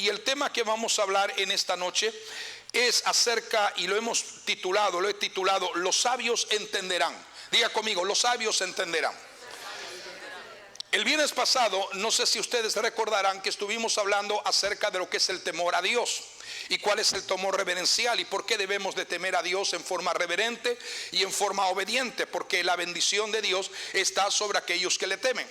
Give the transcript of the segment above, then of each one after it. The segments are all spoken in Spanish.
y el tema que vamos a hablar en esta noche es acerca, y lo he titulado, los sabios entenderán. Diga conmigo, los sabios entenderán. El viernes pasado, no sé si ustedes recordarán que estuvimos hablando acerca de lo que es el temor a Dios y cuál es el temor reverencial y por qué debemos de temer a Dios en forma reverente y en forma obediente, porque la bendición de Dios está sobre aquellos que le temen.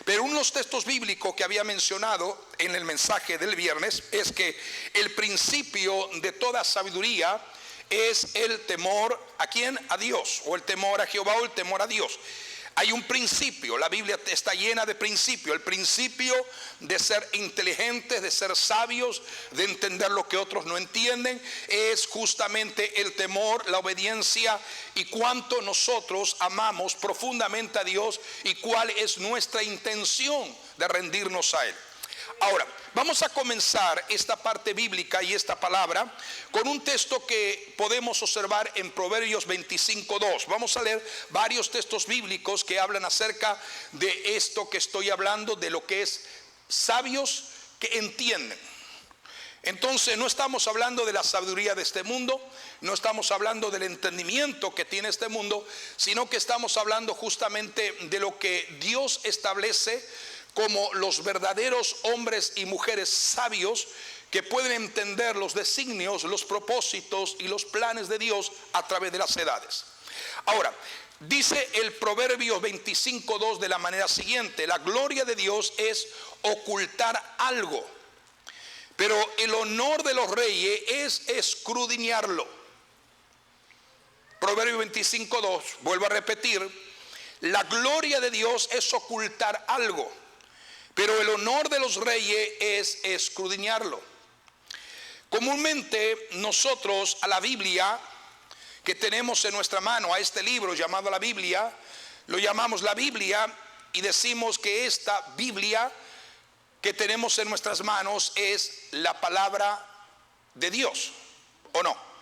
Pero uno de los textos bíblicos que había mencionado en el mensaje del viernes es que el principio de toda sabiduría es el temor ¿a quién? A Dios, o el temor a Jehová, o el temor a Dios. Hay un principio, la Biblia está llena de principios. El principio de ser inteligentes, de ser sabios, de entender lo que otros no entienden, es justamente el temor, la obediencia y cuánto nosotros amamos profundamente a Dios y cuál es nuestra intención de rendirnos a Él. Ahora, vamos a comenzar esta parte bíblica y esta palabra con un texto que podemos observar en Proverbios 25:2. Vamos a leer varios textos bíblicos que hablan acerca de esto que estoy hablando, de lo que es sabios que entienden. Entonces no estamos hablando de la sabiduría de este mundo, no estamos hablando del entendimiento que tiene este mundo, sino que estamos hablando justamente de lo que Dios establece como los verdaderos hombres y mujeres sabios que pueden entender los designios, los propósitos y los planes de Dios a través de las edades. Ahora, dice el Proverbio 25:2 de la manera siguiente: la gloria de Dios es ocultar algo, pero el honor de los reyes es escudriñarlo. Proverbio 25:2, vuelvo a repetir: la gloria de Dios es ocultar algo, pero el honor de los reyes es escudriñarlo. Comúnmente nosotros a la Biblia que tenemos en nuestra mano, a este libro llamado la Biblia, lo llamamos la Biblia y decimos que esta Biblia que tenemos en nuestras manos es la palabra de Dios, ¿o no?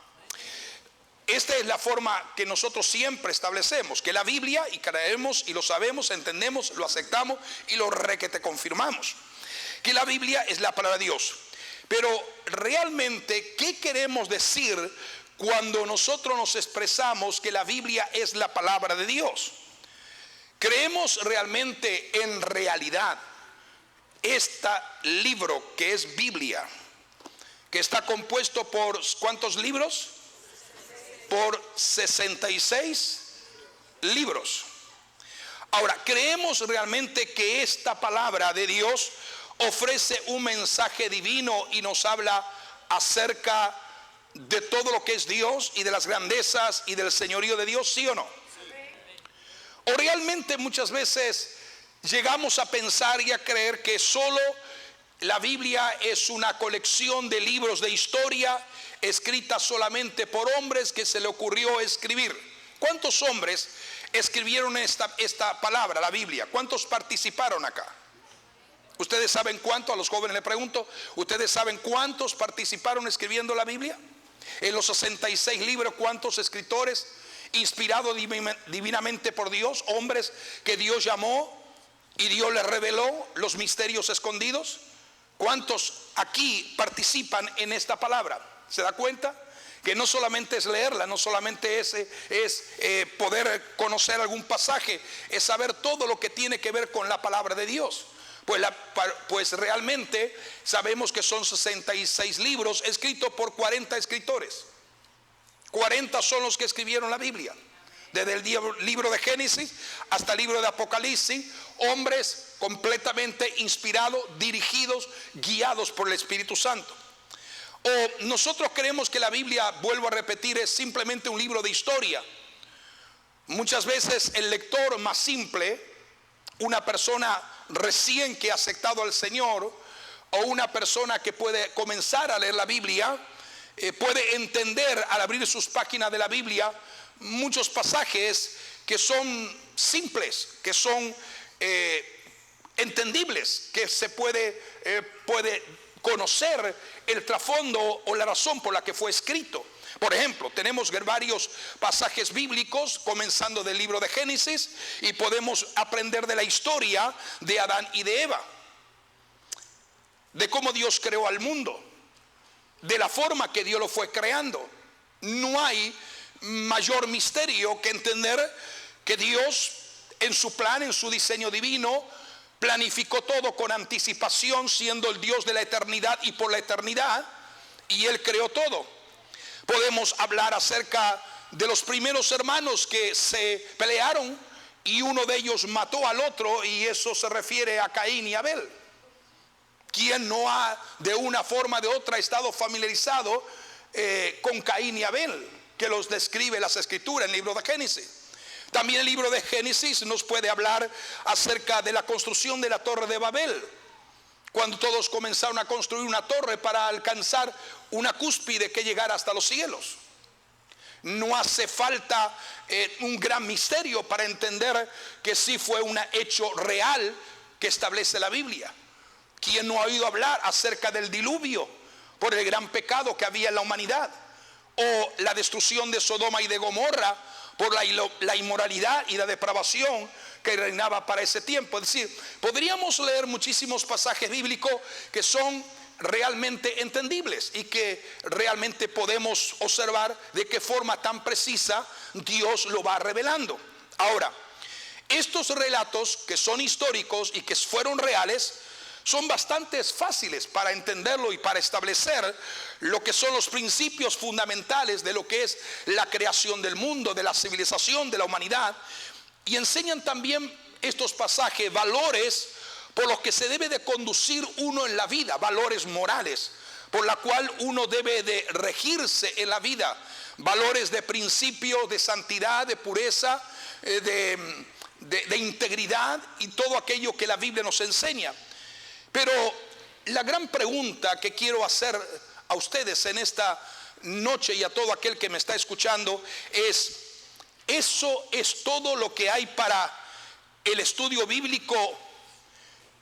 Esta es la forma que nosotros siempre establecemos, que la Biblia, y creemos y lo sabemos, entendemos, lo aceptamos y lo requete confirmamos, que la Biblia es la palabra de Dios. Pero realmente, ¿qué queremos decir cuando nosotros nos expresamos que la Biblia es la palabra de Dios? ¿Creemos realmente en realidad este libro que es Biblia, que está compuesto por ¿cuántos libros? Por 66 libros. Ahora, ¿creemos realmente que esta palabra de Dios ofrece un mensaje divino y nos habla acerca de todo lo que es Dios y de las grandezas y del señorío de Dios, sí o no? O realmente muchas veces llegamos a pensar y a creer que solo la Biblia es una colección de libros de historia escrita solamente por hombres que se le ocurrió escribir. ¿Cuántos hombres escribieron esta palabra, la Biblia? ¿Cuántos participaron acá? ¿Ustedes saben cuánto? A los jóvenes les pregunto, ¿ustedes saben cuántos participaron escribiendo la Biblia? En los 66 libros, ¿cuántos escritores inspirados divinamente por Dios? Hombres que Dios llamó y Dios les reveló los misterios escondidos. ¿Cuántos aquí participan en esta palabra? ¿Se da cuenta? Que no solamente es leerla, no solamente es poder conocer algún pasaje, es saber todo lo que tiene que ver con la palabra de Dios. Pues realmente sabemos que son 66 libros escritos por 40 escritores. 40 son los que escribieron la Biblia. Desde el libro de Génesis hasta el libro de Apocalipsis, hombres completamente inspirados, dirigidos, guiados por el Espíritu Santo. O nosotros creemos que la Biblia, vuelvo a repetir, es simplemente un libro de historia. Muchas veces el lector más simple, una persona recién que ha aceptado al Señor, o una persona que puede comenzar a leer la Biblia, puede entender al abrir sus páginas de la Biblia muchos pasajes que son simples, que son entendibles, que se puede conocer el trasfondo o la razón por la que fue escrito. Por ejemplo, tenemos varios pasajes bíblicos comenzando del libro de Génesis y podemos aprender de la historia de Adán y de Eva. de cómo Dios creó al mundo, de la forma que Dios lo fue creando. No hay mayor misterio que entender que Dios, en su plan, en su diseño divino, planificó todo con anticipación, siendo el Dios de la eternidad y por la eternidad, y Él creó todo. Podemos hablar acerca de los primeros hermanos que se pelearon y uno de ellos mató al otro, y eso se refiere a Caín y Abel. ¿Quién no ha de una forma o de otra estado familiarizado con Caín y Abel, que los describe las escrituras en el libro de Génesis? También el libro de Génesis nos puede hablar acerca de la construcción de la torre de Babel, cuando todos comenzaron a construir una torre para alcanzar una cúspide que llegara hasta los cielos. No hace falta un gran misterio para entender que sí fue un hecho real que establece la Biblia. ¿Quién no ha oído hablar acerca del diluvio por el gran pecado que había en la humanidad? O la destrucción de Sodoma y de Gomorra por la inmoralidad y la depravación que reinaba para ese tiempo. Es decir, podríamos leer muchísimos pasajes bíblicos que son realmente entendibles y que realmente podemos observar de qué forma tan precisa Dios lo va revelando. Ahora, estos relatos que son históricos y que fueron reales son bastante fáciles para entenderlo y para establecer lo que son los principios fundamentales de lo que es la creación del mundo, de la civilización, de la humanidad. Y enseñan también estos pasajes valores por los que se debe de conducir uno en la vida, valores morales, por la cual uno debe de regirse en la vida, valores de principio, de santidad, de pureza, de integridad y todo aquello que la Biblia nos enseña. Pero la gran pregunta que quiero hacer a ustedes en esta noche y a todo aquel que me está escuchando es: ¿eso es todo lo que hay para el estudio bíblico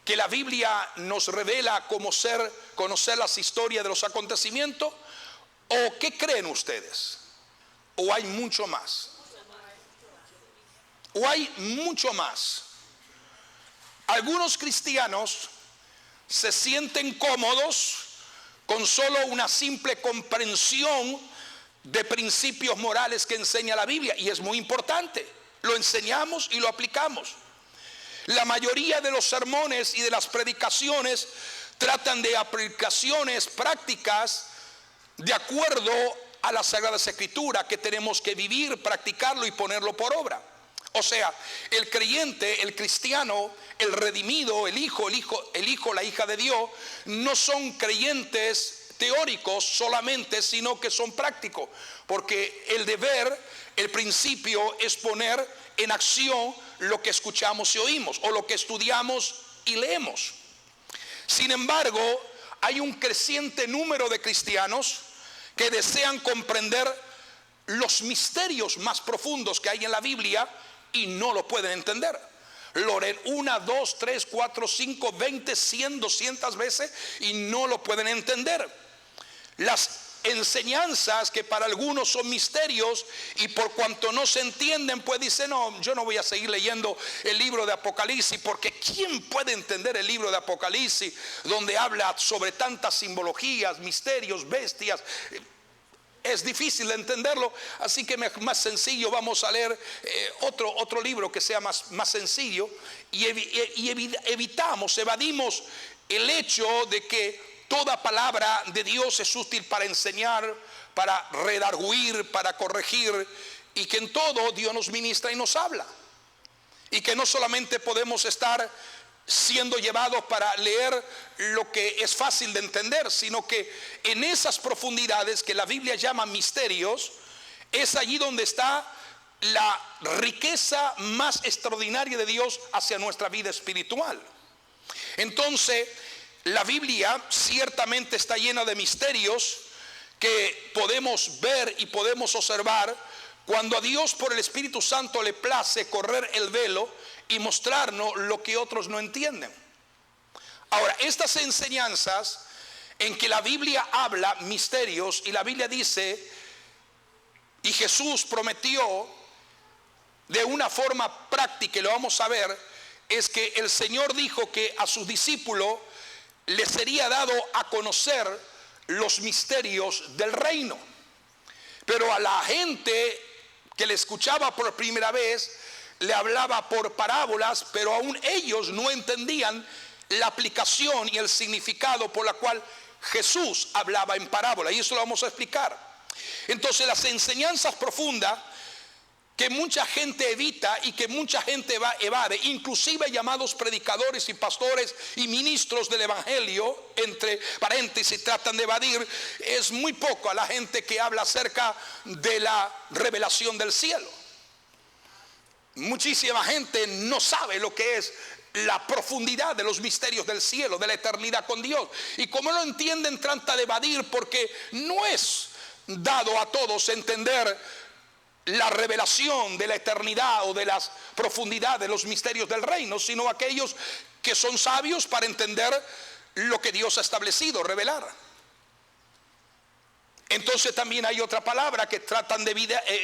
que la Biblia nos revela como conocer las historias de los acontecimientos? ¿O qué creen ustedes? ¿O hay mucho más? ¿O hay mucho más? Algunos cristianos se sienten cómodos con solo una simple comprensión de principios morales que enseña la Biblia, y es muy importante, lo enseñamos y lo aplicamos. La mayoría de los sermones y de las predicaciones tratan de aplicaciones prácticas de acuerdo a las Sagradas Escrituras que tenemos que vivir, practicarlo y ponerlo por obra. O sea, el creyente, el cristiano, el redimido, el hijo, la hija de Dios, no son creyentes teóricos solamente, sino que son prácticos, porque el deber, el principio es poner en acción lo que escuchamos y oímos, o lo que estudiamos y leemos. Sin embargo, hay un creciente número de cristianos que desean comprender los misterios más profundos que hay en la Biblia y no lo pueden entender. Lo leen 1, 2, 3, 4, 5, 20, 100, 200 veces y no lo pueden entender. Las enseñanzas que para algunos son misterios, y por cuanto no se entienden, pues dicen: no, yo no voy a seguir leyendo el libro de Apocalipsis, porque ¿quién puede entender el libro de Apocalipsis donde habla sobre tantas simbologías, misterios, bestias? Es difícil de entenderlo, así que más sencillo, vamos a leer otro libro que sea más sencillo, y evadimos el hecho de que toda palabra de Dios es útil para enseñar, para redarguir, para corregir, y que en todo Dios nos ministra y nos habla, y que no solamente podemos estar siendo llevados para leer lo que es fácil de entender, sino que en esas profundidades que la Biblia llama misterios, es allí donde está la riqueza más extraordinaria de Dios hacia nuestra vida espiritual. Entonces, la Biblia ciertamente está llena de misterios que podemos ver y podemos observar cuando a Dios por el Espíritu Santo le place correr el velo y mostrarnos lo que otros no entienden. Ahora, estas enseñanzas en que la Biblia habla misterios, y la Biblia dice, y Jesús prometió de una forma práctica, y lo vamos a ver, es que el Señor dijo que a sus discípulos le sería dado a conocer los misterios del reino. Pero a la gente que le escuchaba por primera vez, le hablaba por parábolas, pero aún ellos no entendían la aplicación y el significado por la cual Jesús hablaba en parábola. Y eso lo vamos a explicar. Entonces, las enseñanzas profundas que mucha gente evita y que mucha gente evade, inclusive llamados predicadores y pastores y ministros del evangelio, entre paréntesis, tratan de evadir, es muy poco a la gente que habla acerca de la revelación del cielo. Muchísima gente no sabe lo que es la profundidad de los misterios del cielo, de la eternidad con Dios. Y como no lo entienden, trata de evadir, porque no es dado a todos entender la revelación de la eternidad o de las profundidades de los misterios del reino, sino aquellos que son sabios para entender lo que Dios ha establecido, revelar. Entonces también hay otra palabra que tratan de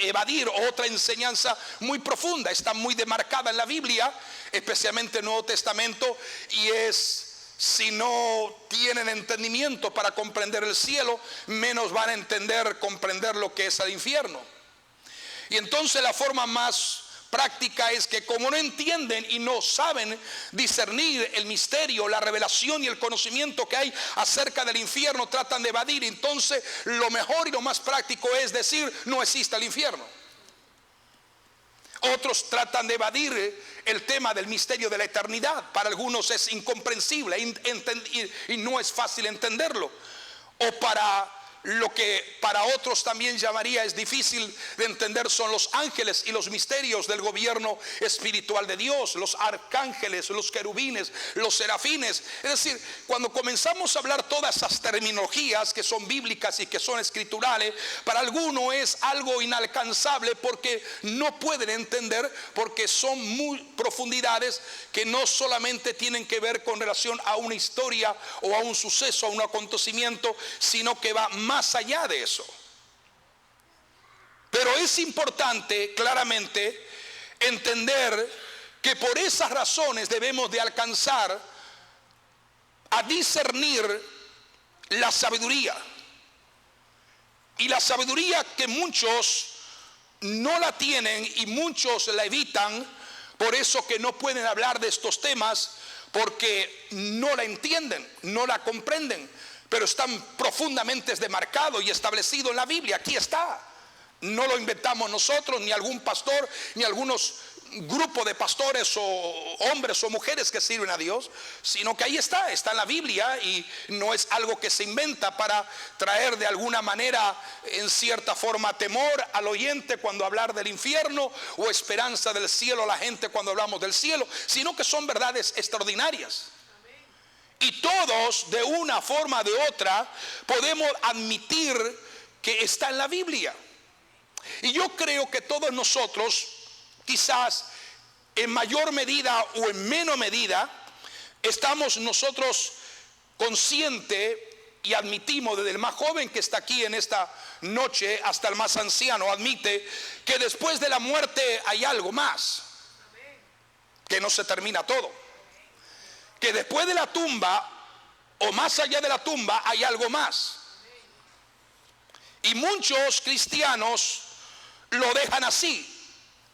evadir, otra enseñanza muy profunda, está muy demarcada en la Biblia, especialmente en el Nuevo Testamento, y es: si no tienen entendimiento para comprender el cielo, menos van a comprender lo que es el infierno. Y entonces la forma más práctica es que, como no entienden y no saben discernir el misterio, la revelación y el conocimiento que hay acerca del infierno, tratan de evadir. Entonces lo mejor y lo más práctico es decir: no existe el infierno. Otros tratan de evadir el tema del misterio de la eternidad. Para algunos es incomprensible y no es fácil entenderlo. O para lo que para otros también llamaría es difícil de entender son los ángeles y los misterios del gobierno espiritual de Dios, los arcángeles, los querubines, los serafines. Es decir, cuando comenzamos a hablar todas esas terminologías que son bíblicas y que son escriturales, para algunos es algo inalcanzable porque no pueden entender, porque son muy profundidades que no solamente tienen que ver con relación a una historia o a un suceso, a un acontecimiento, sino que va más allá de eso. Pero es importante claramente entender que por esas razones debemos de alcanzar a discernir la sabiduría. Y la sabiduría que muchos no la tienen y muchos la evitan, por eso que no pueden hablar de estos temas, porque no la entienden, no la comprenden. Pero están profundamente demarcados y establecidos en la Biblia. Aquí está. No lo inventamos nosotros, ni algún pastor, ni algunos grupos de pastores o hombres o mujeres que sirven a Dios, sino que ahí está en la Biblia, y no es algo que se inventa para traer de alguna manera, en cierta forma, temor al oyente cuando hablar del infierno, o esperanza del cielo a la gente cuando hablamos del cielo, sino que son verdades extraordinarias. Y todos, de una forma o de otra, podemos admitir que está en la Biblia. Y yo creo que todos nosotros, quizás en mayor medida o en menor medida, estamos nosotros conscientes y admitimos, desde el más joven que está aquí en esta noche hasta el más anciano, admite que después de la muerte hay algo más, que no se termina todo. Que después de la tumba, o más allá de la tumba, hay algo más. Y muchos cristianos lo dejan así.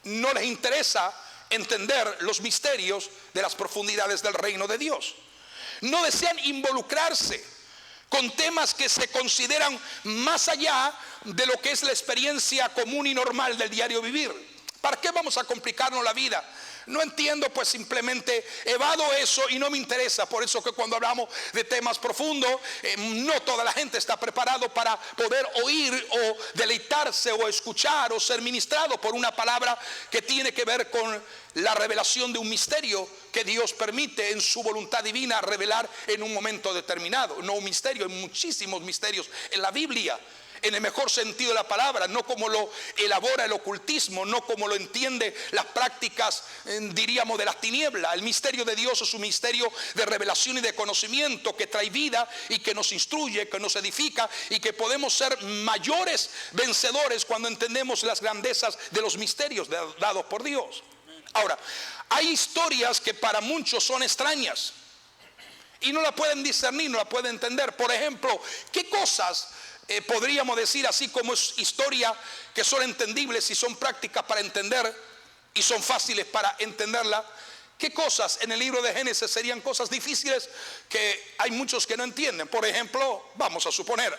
No les interesa entender los misterios de las profundidades del reino de Dios. No desean involucrarse con temas que se consideran más allá de lo que es la experiencia común y normal del diario vivir. ¿Para qué vamos a complicarnos la vida? No entiendo, pues simplemente evado eso y no me interesa. Por eso que cuando hablamos de temas profundos, no toda la gente está preparado para poder oír o deleitarse o escuchar o ser ministrado por una palabra que tiene que ver con la revelación de un misterio que Dios permite en su voluntad divina revelar en un momento determinado. No un misterio, hay muchísimos misterios en la Biblia, en el mejor sentido de la palabra, no como lo elabora el ocultismo, no como lo entiende las prácticas, diríamos, de las tinieblas. El misterio de Dios es un misterio de revelación y de conocimiento que trae vida y que nos instruye, que nos edifica, y que podemos ser mayores vencedores cuando entendemos las grandezas de los misterios dados por Dios. Ahora, hay historias que para muchos son extrañas y no la pueden discernir, no la pueden entender. Por ejemplo, ¿qué cosas podríamos decir así como es historia que son entendibles y son prácticas para entender y son fáciles para entenderla? ¿Qué cosas en el libro de Génesis serían cosas difíciles que hay muchos que no entienden? Por ejemplo, vamos a suponer,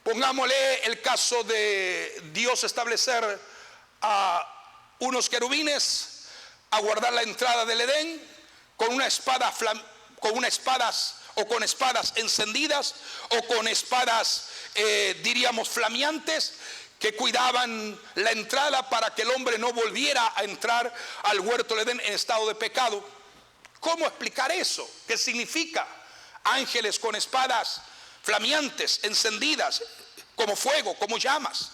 pongámosle el caso de Dios establecer a unos querubines a guardar la entrada del Edén con una espada, con espadas encendidas o con espadas diríamos flameantes, que cuidaban la entrada para que el hombre no volviera a entrar al huerto del Edén en estado de pecado. ¿Cómo explicar eso? ¿Qué significa? Ángeles con espadas flameantes, encendidas, como fuego, como llamas.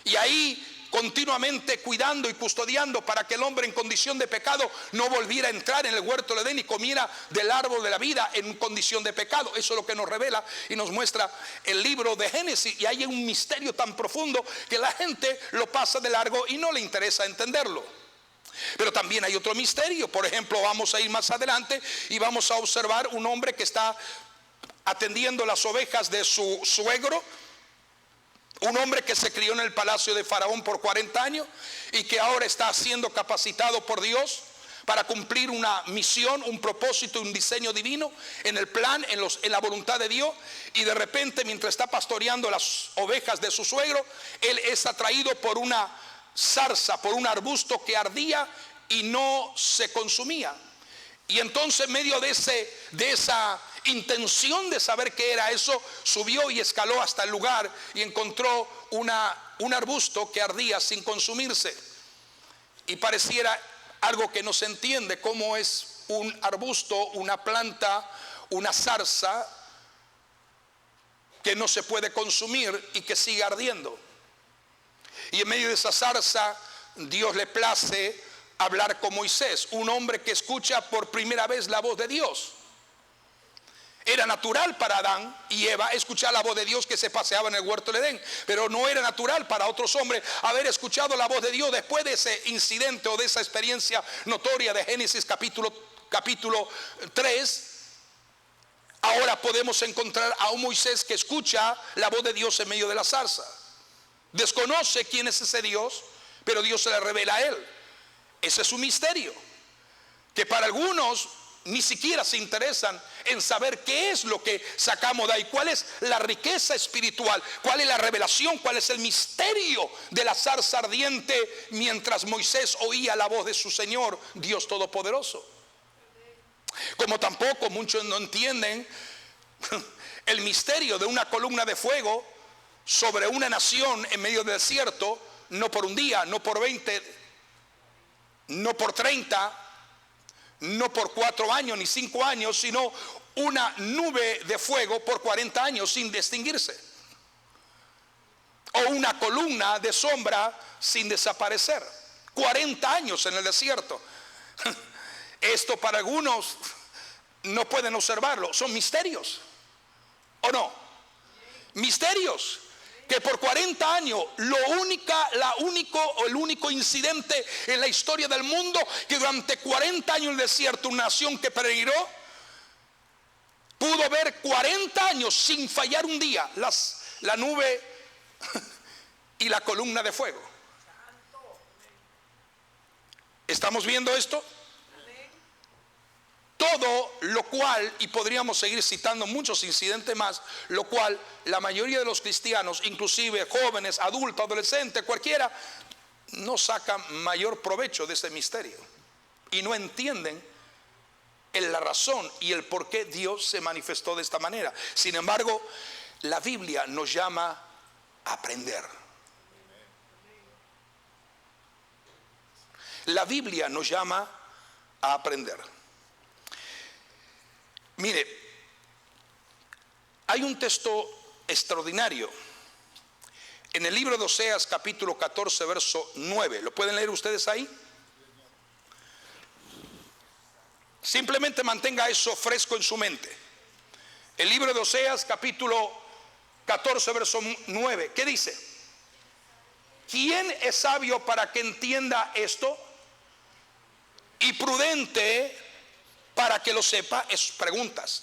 Y ahí continuamente cuidando y custodiando para que el hombre en condición de pecado no volviera a entrar en el huerto del Edén y comiera del árbol de la vida en condición de pecado. Eso es lo que nos revela y nos muestra el libro de Génesis. Y hay un misterio tan profundo que la gente lo pasa de largo y no le interesa entenderlo. Pero también hay otro misterio. Por ejemplo, vamos a ir más adelante y vamos a observar un hombre que está atendiendo las ovejas de su suegro. Un hombre que se crió en el palacio de Faraón por 40 años y que ahora está siendo capacitado por Dios para cumplir una misión, un propósito, un diseño divino en el plan, en la voluntad de Dios. Y de repente, mientras está pastoreando las ovejas de su suegro, él es atraído por una zarza, por un arbusto que ardía y no se consumía. Y entonces, en medio de esa intención de saber qué era eso, subió y escaló hasta el lugar y encontró un arbusto que ardía sin consumirse. Y pareciera algo que no se entiende, cómo es un arbusto, una planta, una zarza que no se puede consumir y que sigue ardiendo. Y en medio de esa zarza, Dios le place hablar con Moisés, un hombre que escucha por primera vez la voz de Dios. Era natural para Adán y Eva escuchar la voz de Dios que se paseaba en el huerto del Edén, pero no era natural para otros hombres haber escuchado la voz de Dios después de ese incidente o de esa experiencia notoria de Génesis capítulo 3. Ahora podemos encontrar a un Moisés que escucha la voz de Dios en medio de la zarza. Desconoce quién es ese Dios, pero Dios se le revela a él. Ese es un misterio que para algunos ni siquiera se interesan en saber qué es lo que sacamos de ahí, cuál es la riqueza espiritual, cuál es la revelación, cuál es el misterio de la zarza ardiente mientras Moisés oía la voz de su Señor, Dios Todopoderoso. Como tampoco muchos no entienden el misterio de una columna de fuego sobre una nación en medio del desierto, no por un día, no por 20, no por 30, no por 4 años ni 5 años, sino una nube de fuego por 40 años sin extinguirse, o una columna de sombra sin desaparecer, 40 años en el desierto. Esto para algunos no pueden observarlo, son misterios, ¿o no? Misterios que por 40 años el único incidente en la historia del mundo, que durante 40 años en el desierto una nación que peregrinó pudo ver 40 años sin fallar un día la nube y la columna de fuego. ¿Estamos viendo esto? Todo lo cual, y podríamos seguir citando muchos incidentes más, lo cual la mayoría de los cristianos, inclusive jóvenes, adultos, adolescentes, cualquiera, no sacan mayor provecho de ese misterio y no entienden la razón y el por qué Dios se manifestó de esta manera. Sin embargo, la Biblia nos llama a aprender. La Biblia nos llama a aprender. Mire, hay un texto extraordinario en el libro de Oseas capítulo 14 verso 9. ¿Lo pueden leer ustedes ahí? Simplemente mantenga eso fresco en su mente. El libro de Oseas capítulo 14 verso 9. ¿Qué dice? ¿Quién es sabio para que entienda esto? Y prudente para que lo sepa? Es preguntas.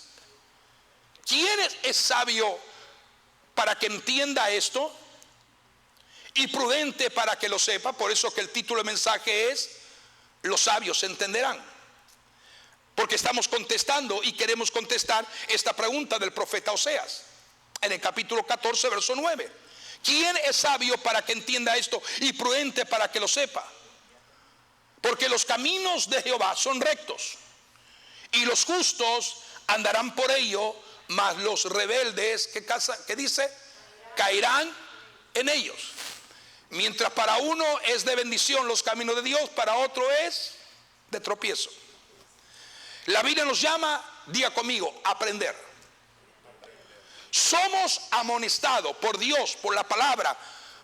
¿Quién es sabio para que entienda esto? Y prudente para que lo sepa. Por eso que el título del mensaje es: los sabios entenderán. Porque estamos contestando y queremos contestar esta pregunta del profeta Oseas en el capítulo 14, verso 9. ¿Quién es sabio para que entienda esto y prudente para que lo sepa? Porque los caminos de Jehová son rectos, y los justos andarán por ello, mas los rebeldes, ¿qué dice? Caerán en ellos. Mientras para uno es de bendición los caminos de Dios, para otro es de tropiezo. La Biblia nos llama, diga conmigo, aprender. Somos amonestados por Dios, por la palabra,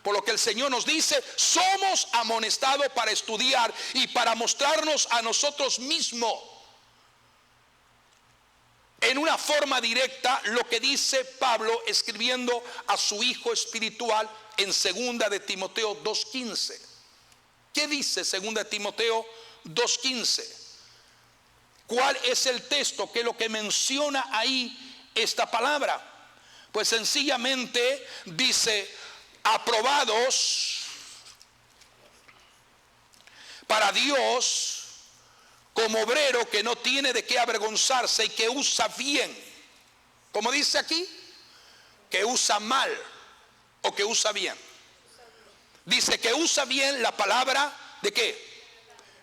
por lo que el Señor nos dice. Somos amonestados para estudiar y para mostrarnos a nosotros mismos en una forma directa lo que dice Pablo escribiendo a su hijo espiritual en 2 de Timoteo 2:15. ¿Qué dice 2 de Timoteo 2:15? ¿Cuál es el texto? ¿Qué es lo que menciona ahí esta palabra? Pues sencillamente dice: aprobados para Dios como obrero que no tiene de qué avergonzarse y que usa bien. ¿Cómo dice aquí? Que usa mal o que usa bien. Dice que usa bien la palabra ¿de qué?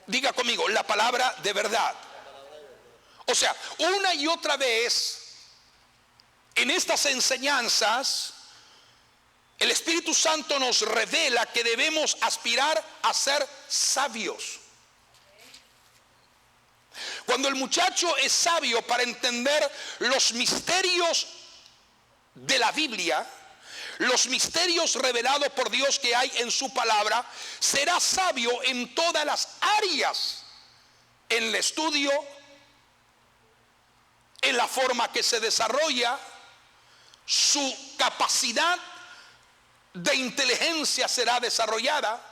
Diga conmigo, la palabra de verdad. O sea, una y otra vez en estas enseñanzas el Espíritu Santo nos revela que debemos aspirar a ser sabios. Cuando el muchacho es sabio para entender los misterios de la Biblia, los misterios revelados por Dios que hay en su palabra, será sabio en todas las áreas, en el estudio, en la forma que se desarrolla, su capacidad de inteligencia será desarrollada.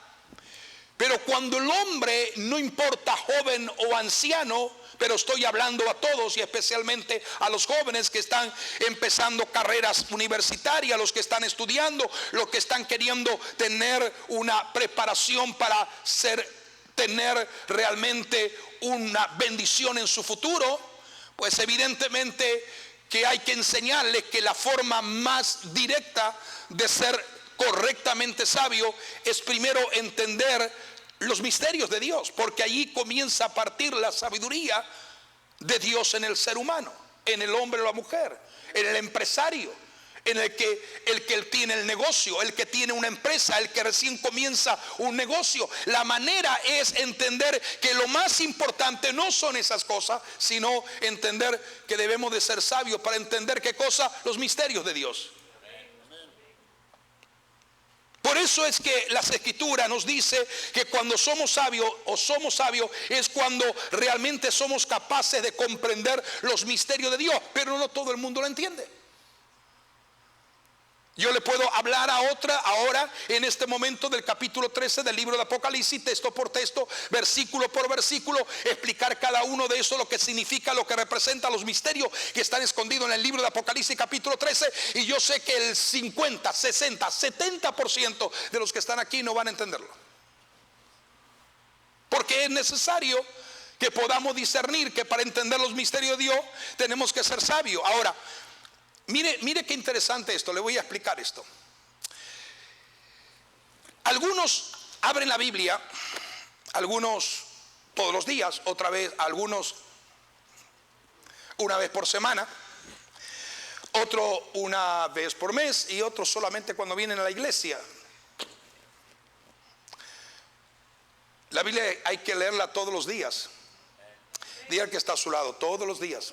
Pero cuando el hombre, no importa joven o anciano, pero estoy hablando a todos y especialmente a los jóvenes que están empezando carreras universitarias, los que están estudiando, los que están queriendo tener una preparación para tener realmente una bendición en su futuro, pues evidentemente que hay que enseñarles que la forma más directa de ser correctamente sabio es primero entender los misterios de Dios, porque allí comienza a partir la sabiduría de Dios en el ser humano, en el hombre o la mujer, en el empresario, en el que tiene el negocio, el que tiene una empresa, el que recién comienza un negocio. La manera es entender que lo más importante no son esas cosas, sino entender que debemos de ser sabios para entender qué cosa, los misterios de Dios. Por eso es que las Escrituras nos dice que cuando somos sabios es cuando realmente somos capaces de comprender los misterios de Dios, pero no todo el mundo lo entiende. Yo le puedo hablar a otra ahora en este momento del capítulo 13 del libro de Apocalipsis, texto por texto, versículo por versículo, explicar cada uno de eso, lo que significa, lo que representa, los misterios que están escondidos en el libro de Apocalipsis capítulo 13. Y yo sé que el 50, 60, 70% de los que están aquí no van a entenderlo, porque es necesario que podamos discernir que para entender los misterios de Dios tenemos que ser sabios. Ahora, mire qué interesante esto, le voy a explicar esto. Algunos abren la Biblia, algunos todos los días, otra vez, algunos una vez por semana, otro una vez por mes y otros solamente cuando vienen a la iglesia. La Biblia hay que leerla todos los días. Diga al que está a su lado, todos los días.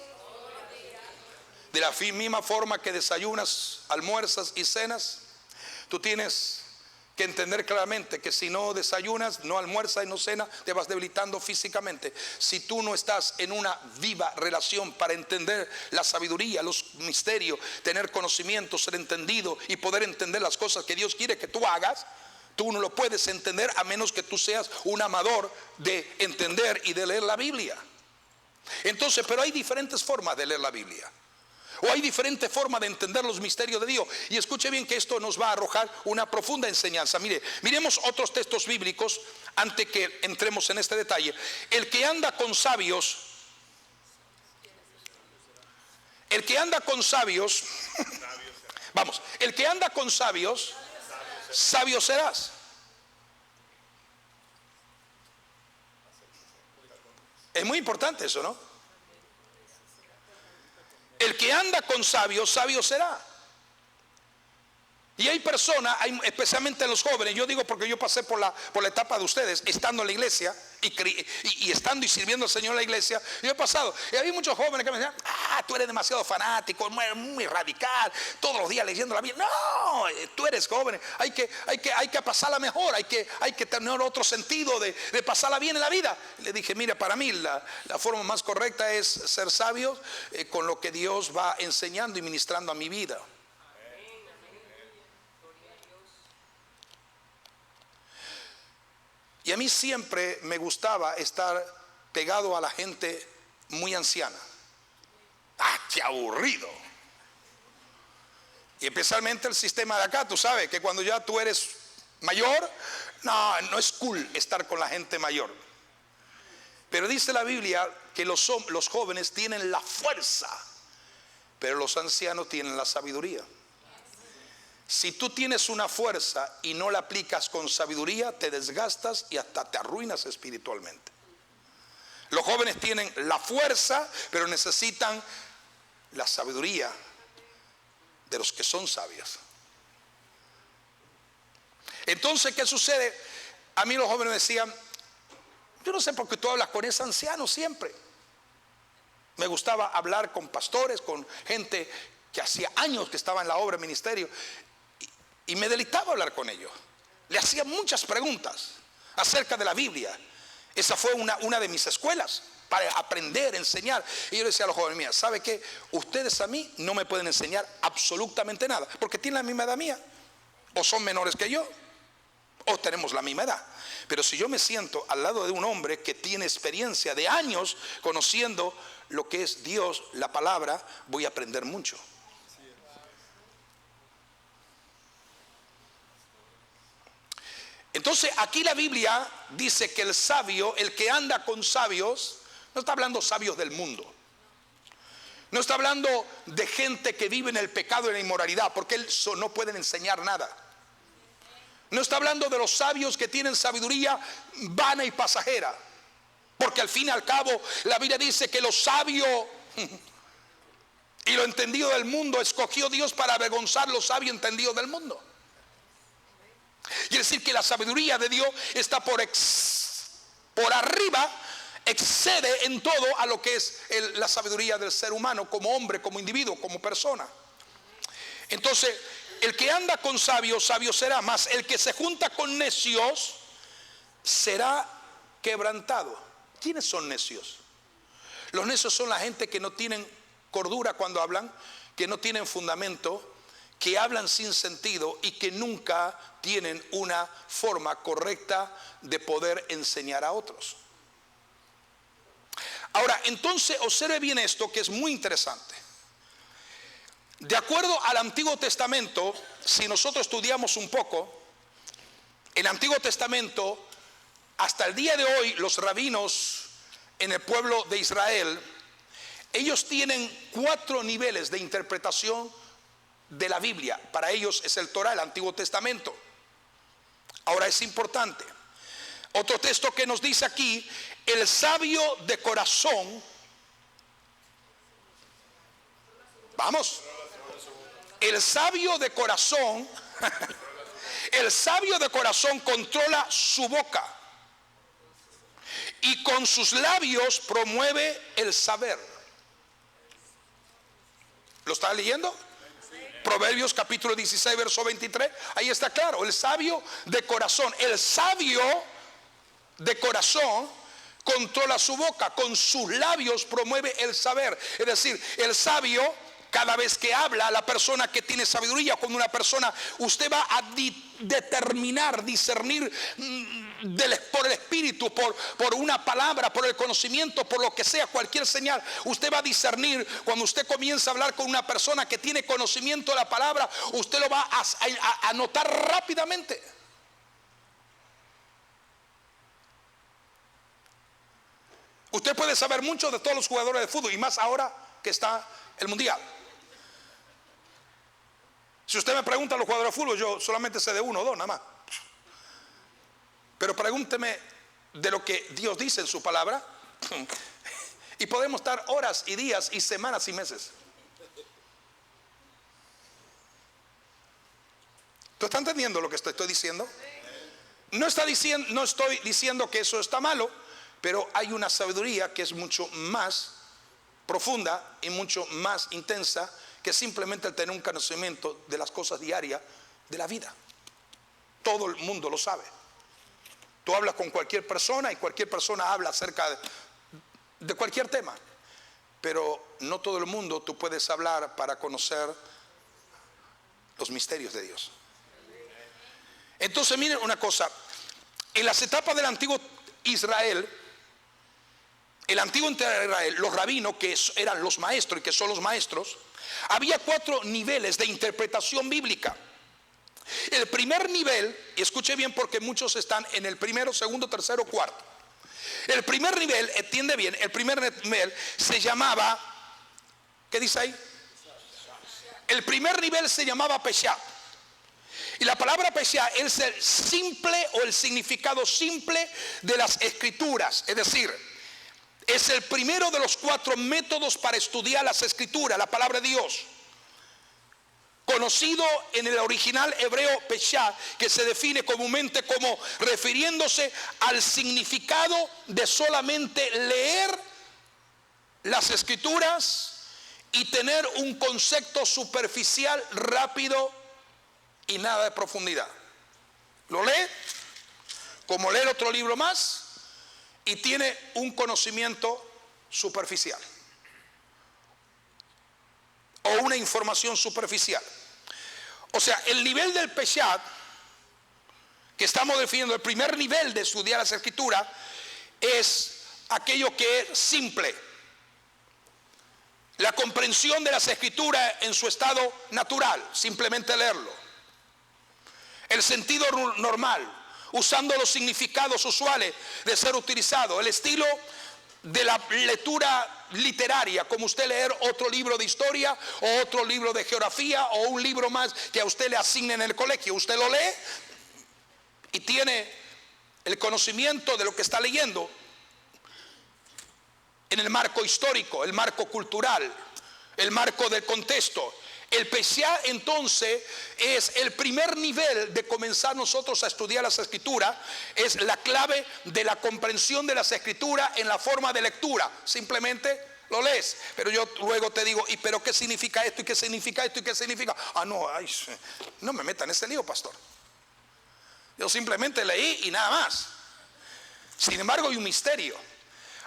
De la misma forma que desayunas, almuerzas y cenas, tú tienes que entender claramente que si no desayunas, no almuerzas y no cenas, te vas debilitando físicamente. Si tú no estás en una viva relación para entender la sabiduría, los misterios, tener conocimiento, ser entendido y poder entender las cosas que Dios quiere que tú hagas, tú no lo puedes entender a menos que tú seas un amador de entender y de leer la Biblia. Entonces, pero hay diferentes formas de leer la Biblia. O hay diferentes formas de entender los misterios de Dios. Y escuche bien que esto nos va a arrojar una profunda enseñanza. Miremos otros textos bíblicos antes que entremos en este detalle. El que anda con sabios, vamos, el que anda con sabios, sabio serás. Es muy importante eso, ¿no? El que anda con sabios, sabio será. Y hay personas, especialmente los jóvenes, yo digo porque yo pasé por la etapa de ustedes, estando en la iglesia y estando y sirviendo al Señor en la iglesia, yo he pasado, y había muchos jóvenes que me decían, tú eres demasiado fanático, muy radical, todos los días leyendo la Biblia. No, tú eres joven, hay que pasarla mejor, hay que tener otro sentido de pasarla bien en la vida. Le dije, mira, para mí la forma más correcta es ser sabios con lo que Dios va enseñando y ministrando a mi vida. Y a mí siempre me gustaba estar pegado a la gente muy anciana. ¡Qué aburrido! Y especialmente el sistema de acá, tú sabes que cuando ya tú eres mayor, no es cool estar con la gente mayor. Pero dice la Biblia que los jóvenes tienen la fuerza, pero los ancianos tienen la sabiduría. Si tú tienes una fuerza y no la aplicas con sabiduría, te desgastas y hasta te arruinas espiritualmente. Los jóvenes tienen la fuerza, pero necesitan la sabiduría de los que son sabios. Entonces, ¿qué sucede? A mí los jóvenes me decían, yo no sé por qué tú hablas con ese anciano siempre. Me gustaba hablar con pastores, con gente que hacía años que estaba en la obra, ministerio. Y me deleitaba hablar con ellos. Le hacía muchas preguntas acerca de la Biblia. Esa fue una de mis escuelas para aprender, enseñar. Y yo le decía a los jóvenes, mira, ¿sabe qué? Ustedes a mí no me pueden enseñar absolutamente nada, porque tienen la misma edad mía, o son menores que yo, o tenemos la misma edad. Pero si yo me siento al lado de un hombre que tiene experiencia de años conociendo lo que es Dios, la palabra, voy a aprender mucho. Entonces aquí la Biblia dice que el sabio, el que anda con sabios, no está hablando sabios del mundo, no está hablando de gente que vive en el pecado y en la inmoralidad, porque eso no pueden enseñar nada. No está hablando de los sabios que tienen sabiduría vana y pasajera, porque al fin y al cabo la Biblia dice que lo sabio y lo entendido del mundo escogió Dios para avergonzar lo sabio y entendido del mundo. Quiere decir que la sabiduría de Dios está por arriba, excede en todo a lo que es la sabiduría del ser humano como hombre, como individuo, como persona. Entonces, el que anda con sabios, sabio será, mas el que se junta con necios será quebrantado. ¿Quiénes son necios? Los necios son la gente que no tienen cordura cuando hablan, que no tienen fundamento, que hablan sin sentido y que nunca tienen una forma correcta de poder enseñar a otros. Ahora, entonces observe bien esto que es muy interesante. De acuerdo al Antiguo Testamento, si nosotros estudiamos un poco, el Antiguo Testamento, hasta el día de hoy, los rabinos en el pueblo de Israel, ellos tienen 4 niveles de interpretación de la Biblia. Para ellos es el Torá, el Antiguo Testamento. Ahora es importante, otro texto que nos dice aquí, el sabio de corazón, vamos, el sabio de corazón, el sabio de corazón controla su boca y con sus labios promueve el saber. ¿Lo está leyendo? Proverbios capítulo 16 verso 23, ahí está claro, el sabio de corazón, el sabio de corazón controla su boca, con sus labios promueve el saber. Es decir, el sabio, cada vez que habla, la persona que tiene sabiduría, cuando una persona, usted va a determinar, discernir por el Espíritu, por una palabra, por el conocimiento, por lo que sea, cualquier señal, usted va a discernir. Cuando usted comienza a hablar con una persona que tiene conocimiento de la palabra, usted lo va a notar rápidamente. Usted puede saber mucho de todos los jugadores de fútbol, y más ahora que está el mundial. Si usted me pregunta a los jugadores de fútbol, yo solamente sé de uno o dos nada más. Pero pregúnteme de lo que Dios dice en su palabra y podemos estar horas y días y semanas y meses. ¿Tú estás entendiendo lo que estoy diciendo? No estoy diciendo que eso está malo, pero hay una sabiduría que es mucho más profunda y mucho más intensa que simplemente el tener un conocimiento de las cosas diarias de la vida. Todo el mundo lo sabe. Tú hablas con cualquier persona y cualquier persona habla acerca de cualquier tema, pero no todo el mundo tú puedes hablar para conocer los misterios de Dios. Entonces miren una cosa, en las etapas del antiguo Israel, el antiguo Israel, los rabinos, que eran los maestros y que son los maestros, había 4 niveles de interpretación bíblica. El primer nivel, y escuche bien porque muchos están en el primero, segundo, tercero, cuarto. El primer nivel, entiende bien, el primer nivel se llamaba, ¿qué dice ahí? El primer nivel se llamaba Pesha. Y la palabra Pesha es el simple o el significado simple de las escrituras. Es decir, es el primero de los 4 métodos para estudiar las escrituras, la palabra de Dios. Conocido en el original hebreo Pesha, que se define comúnmente como refiriéndose al significado de solamente leer las escrituras y tener un concepto superficial, rápido y nada de profundidad. Lo lee como leer otro libro más y tiene un conocimiento superficial o una información superficial. O sea, el nivel del Peshat que estamos definiendo, el primer nivel de estudiar las escrituras, es aquello que es simple, la comprensión de las escrituras en su estado natural, simplemente leerlo, el sentido normal, usando los significados usuales de ser utilizado, el estilo de la lectura literaria, como usted leer otro libro de historia o otro libro de geografía o un libro más que a usted le asignen en el colegio. Usted lo lee y tiene el conocimiento de lo que está leyendo en el marco histórico, el marco cultural, el marco del contexto. El Pesha entonces es el primer nivel de comenzar nosotros a estudiar las escrituras. Es la clave de la comprensión de las escrituras en la forma de lectura. Simplemente lo lees, pero yo luego te digo, ¿y pero qué significa esto? ¿Y qué significa esto? ¿Y qué significa? No me metan en ese lío, pastor. Yo simplemente leí y nada más. Sin embargo, hay un misterio.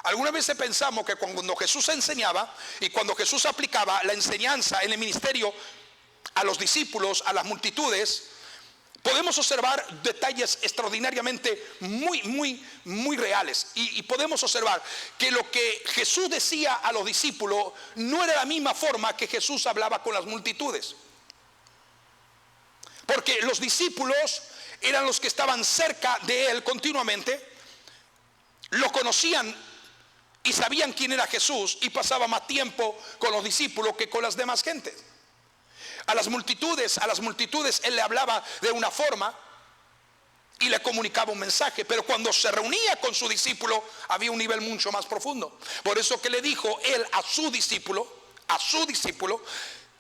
Algunas veces pensamos que cuando Jesús enseñaba y cuando Jesús aplicaba la enseñanza en el ministerio a los discípulos, a las multitudes, podemos observar detalles extraordinariamente muy reales. Y podemos observar que lo que Jesús decía a los discípulos no era la misma forma que Jesús hablaba con las multitudes. Porque los discípulos eran los que estaban cerca de él continuamente, lo conocían y sabían quién era Jesús y pasaba más tiempo con los discípulos que con las demás gentes. A las multitudes él le hablaba de una forma y le comunicaba un mensaje, pero cuando se reunía con su discípulo había un nivel mucho más profundo. Por eso que le dijo él a su discípulo,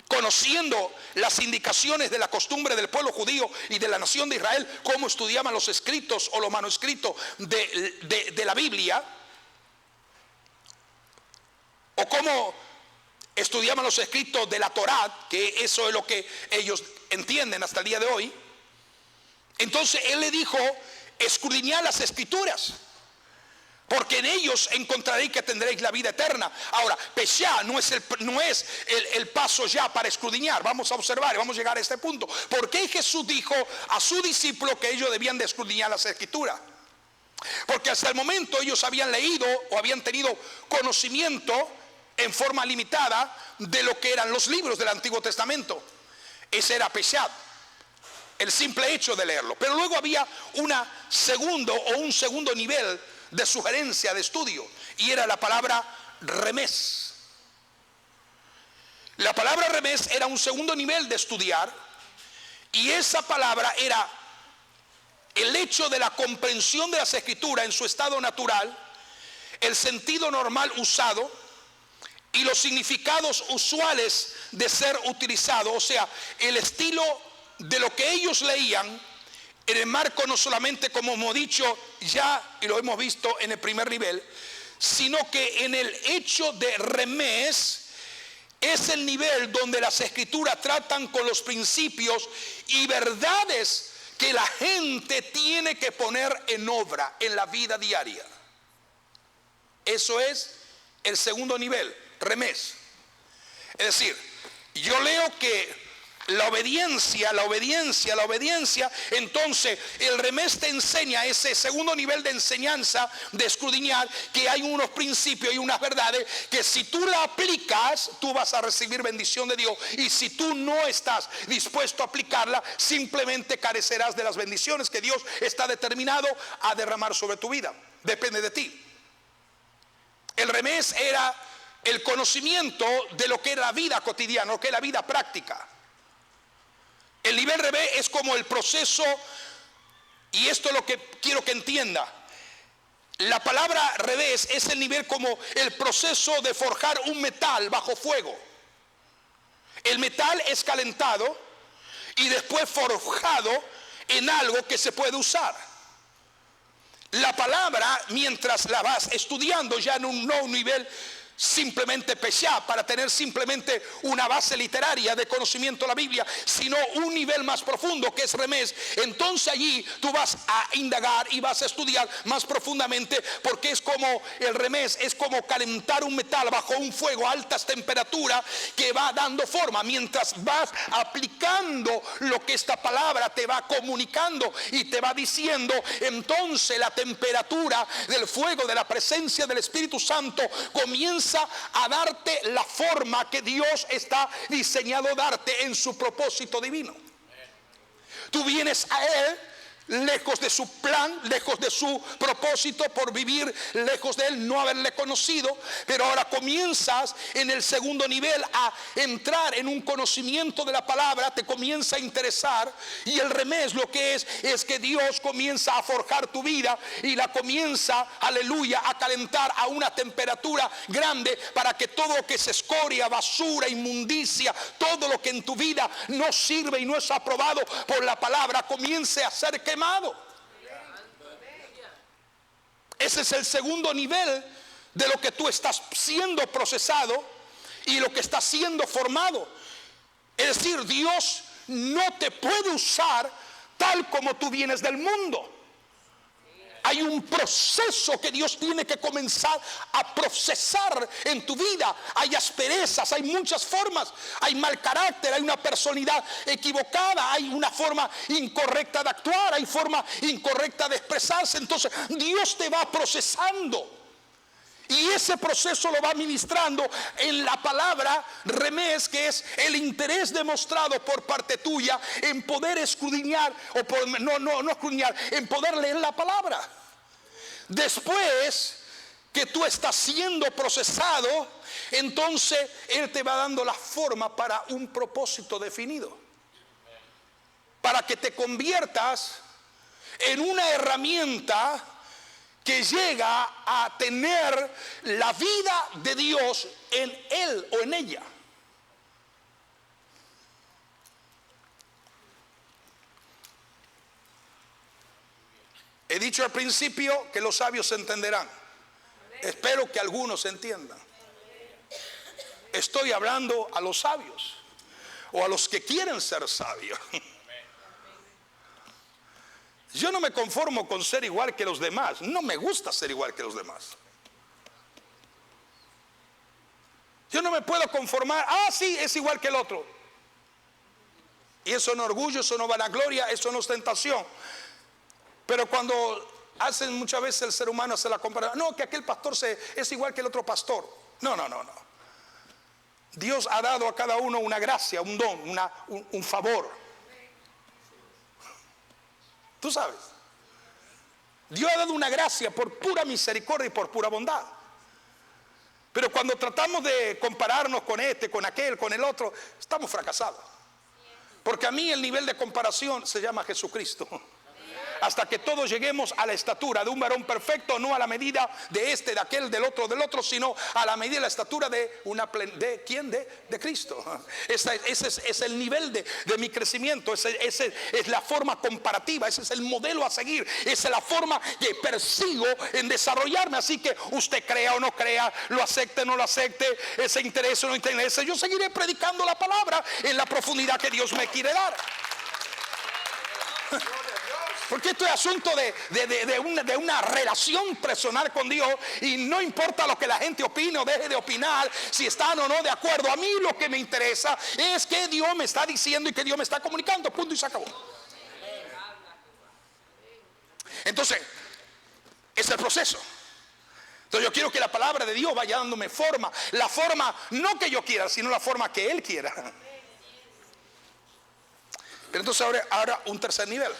conociendo las indicaciones de la costumbre del pueblo judío y de la nación de Israel, cómo estudiaban los escritos o los manuscritos de la Biblia, o cómo estudiaban los escritos de la Torá, que eso es lo que ellos entienden hasta el día de hoy. Entonces él le dijo, escudriñad las escrituras, porque en ellos encontraréis que tendréis la vida eterna. Ahora, Pesha no es el paso ya para escudriñar. Vamos a observar y vamos a llegar a este punto. ¿Por qué Jesús dijo a sus discípulos que ellos debían de escudriñar las escrituras? Porque hasta el momento ellos habían leído o habían tenido conocimiento en forma limitada de lo que eran los libros del Antiguo Testamento. Ese era Peshat, el simple hecho de leerlo. Pero luego había un segundo nivel de sugerencia de estudio, y era la palabra remés. La palabra remés era un segundo nivel de estudiar, y esa palabra era el hecho de la comprensión de las Escrituras en su estado natural, el sentido normal usado y los significados usuales de ser utilizado. O sea, el estilo de lo que ellos leían en el marco no solamente, como hemos dicho ya y lo hemos visto en el primer nivel, sino que en el hecho de remés es el nivel donde las Escrituras tratan con los principios y verdades que la gente tiene que poner en obra en la vida diaria. Eso es el segundo nivel, remés. Es decir, yo leo que la obediencia, entonces el remés te enseña ese segundo nivel de enseñanza, de escudriñar, que hay unos principios y unas verdades que si tú la aplicas, tú vas a recibir bendición de Dios, y si tú no estás dispuesto a aplicarla, simplemente carecerás de las bendiciones que Dios está determinado a derramar sobre tu vida. Depende de ti. El remés era el conocimiento de lo que era la vida cotidiana, lo que es la vida práctica. El nivel revés es como el proceso, y esto es lo que quiero que entienda. La palabra revés es el nivel como el proceso de forjar un metal bajo fuego. El metal es calentado y después forjado en algo que se puede usar. La palabra, mientras la vas estudiando ya en un nuevo nivel, simplemente pesha, para tener simplemente una base literaria de conocimiento de la Biblia, sino un nivel más profundo que es remés. Entonces allí tú vas a indagar y vas a estudiar más profundamente, porque es como el remés, es como calentar un metal bajo un fuego a altas temperaturas que va dando forma, mientras vas aplicando lo que esta palabra te va comunicando y te va diciendo. Entonces la temperatura del fuego de la presencia del Espíritu Santo comienza a darte la forma que Dios está diseñado darte en su propósito divino. Tú vienes a Él lejos de su plan, lejos de su propósito, por vivir lejos de Él, no haberle conocido, pero ahora comienzas en el segundo nivel a entrar en un conocimiento de la palabra, te comienza a interesar, y el remés lo que es que Dios comienza a forjar tu vida y la comienza, aleluya, a calentar a una temperatura grande para que todo lo que es escoria, basura, inmundicia, todo lo que en tu vida no sirve y no es aprobado por la palabra, comience a ser quemado. Ese es el segundo nivel de lo que tú estás siendo procesado y lo que está siendo formado. Es decir, Dios no te puede usar tal como tú vienes del mundo. Hay un proceso que Dios tiene que comenzar a procesar en tu vida. Hay asperezas, hay muchas formas, hay mal carácter, hay una personalidad equivocada, hay una forma incorrecta de actuar, hay forma incorrecta de expresarse. Entonces Dios te va procesando. Y ese proceso lo va ministrando en la palabra remés, que es el interés demostrado por parte tuya en poder escudriñar, o por, no escudriñar, en poder leer la palabra. Después que tú estás siendo procesado, entonces Él te va dando la forma para un propósito definido, para que te conviertas en una herramienta que llega a tener la vida de Dios en él o en ella. He dicho al principio que los sabios se entenderán. Espero que algunos entiendan. Estoy hablando a los sabios o a los que quieren ser sabios. Yo no me conformo con ser igual que los demás. No me gusta ser igual que los demás. Yo no me puedo conformar. Sí, es igual que el otro. Y eso no es orgullo, eso no es vanagloria, eso no es tentación. Pero cuando hacen muchas veces el ser humano hace la comparación. No, que aquel pastor es igual que el otro pastor. No. Dios ha dado a cada uno una gracia, un don, un favor. Tú sabes. Dios ha dado una gracia por pura misericordia y por pura bondad. Pero cuando tratamos de compararnos con este, con aquel, con el otro, estamos fracasados. Porque a mí el nivel de comparación se llama Jesucristo. Hasta que todos lleguemos a la estatura de un varón perfecto, no a la medida de este, de aquel, del otro, sino a la medida de la estatura de de Cristo. Ese es el nivel de mi crecimiento. Ese es la forma comparativa. Ese es el modelo a seguir. Esa es la forma que persigo en desarrollarme. Así que usted crea o no crea, lo acepte o no lo acepte, se interese o no interese, yo seguiré predicando la palabra en la profundidad que Dios me quiere dar. Porque esto es asunto de una relación personal con Dios. Y no importa lo que la gente opine o deje de opinar, si están o no de acuerdo. A mí lo que me interesa es que Dios me está diciendo y que Dios me está comunicando. Punto y se acabó. Entonces, es el proceso. Entonces yo quiero que la palabra de Dios vaya dándome forma. La forma no que yo quiera, sino la forma que Él quiera. Pero entonces ahora un tercer nivel.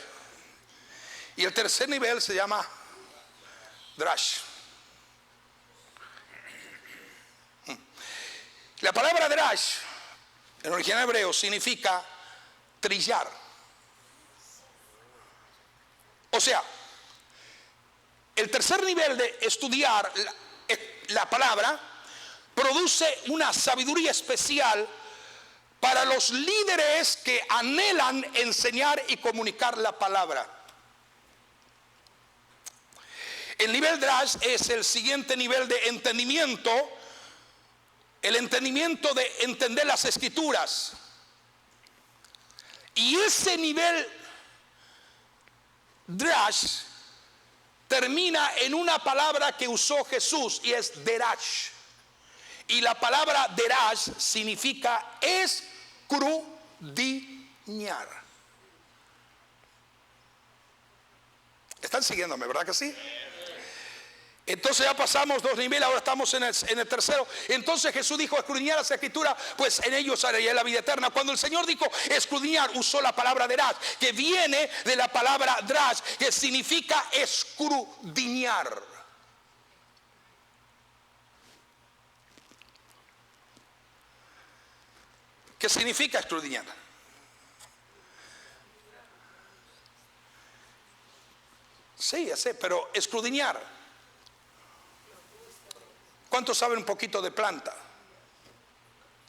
Y el tercer nivel se llama drash. La palabra drash en original hebreo significa trillar. O sea, el tercer nivel de estudiar la palabra produce una sabiduría especial para los líderes que anhelan enseñar y comunicar la palabra. El nivel drash es el siguiente nivel de entendimiento, el entendimiento de entender las escrituras. Y ese nivel drash termina en una palabra que usó Jesús y es derash. Y la palabra derash significa escudriñar. ¿Están siguiéndome, verdad que sí? Entonces ya pasamos 2 niveles, ahora estamos en el tercero. Entonces Jesús dijo escudriñar las escrituras, pues en ellos hallaréis la vida eterna. Cuando el Señor dijo escudriñar, usó la palabra derash, que viene de la palabra drash, que significa escudriñar. ¿Qué significa escudriñar? Sí, ya sé, pero escudriñar. ¿Cuántos saben un poquito de planta,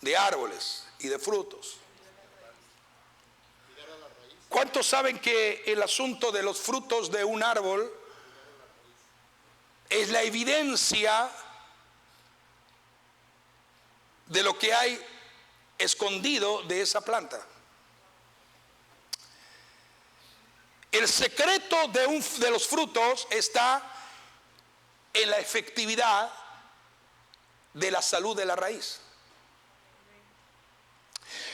de árboles y de frutos? ¿Cuántos saben que el asunto de los frutos de un árbol es la evidencia de lo que hay escondido de esa planta? El secreto de los frutos está en la efectividad de la salud de la raíz.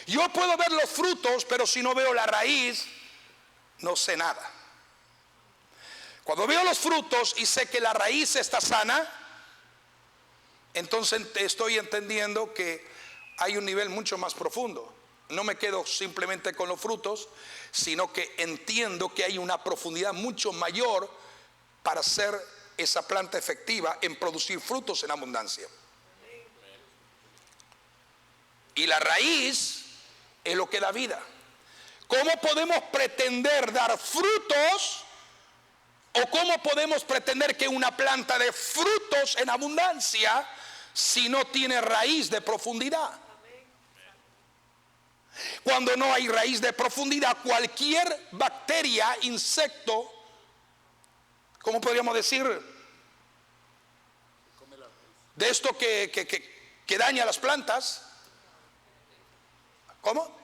Yo puedo ver los frutos, pero si no veo la raíz, no sé nada. Cuando veo los frutos y sé que la raíz está sana, entonces estoy entendiendo que hay un nivel mucho más profundo. No me quedo simplemente con los frutos, sino que entiendo que hay una profundidad mucho mayor para hacer esa planta efectiva en producir frutos en abundancia. Y la raíz es lo que da vida. ¿Cómo podemos pretender dar frutos? ¿O cómo podemos pretender que una planta dé frutos en abundancia si no tiene raíz de profundidad? Cuando no hay raíz de profundidad, cualquier bacteria, insecto, ¿cómo podríamos decir? De esto que daña las plantas. ¿Cómo?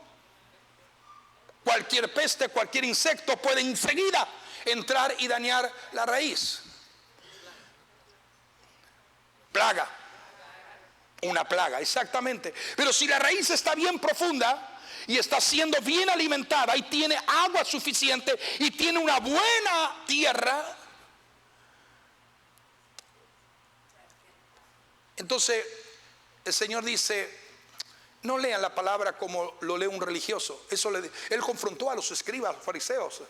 Cualquier peste, cualquier insecto puede enseguida entrar y dañar la raíz. Plaga. Una plaga, exactamente. Pero si la raíz está bien profunda y está siendo bien alimentada y tiene agua suficiente y tiene una buena tierra, Entonces el Señor dice: no lean la palabra como lo lee un religioso. Él confrontó a los escribas, a los fariseos,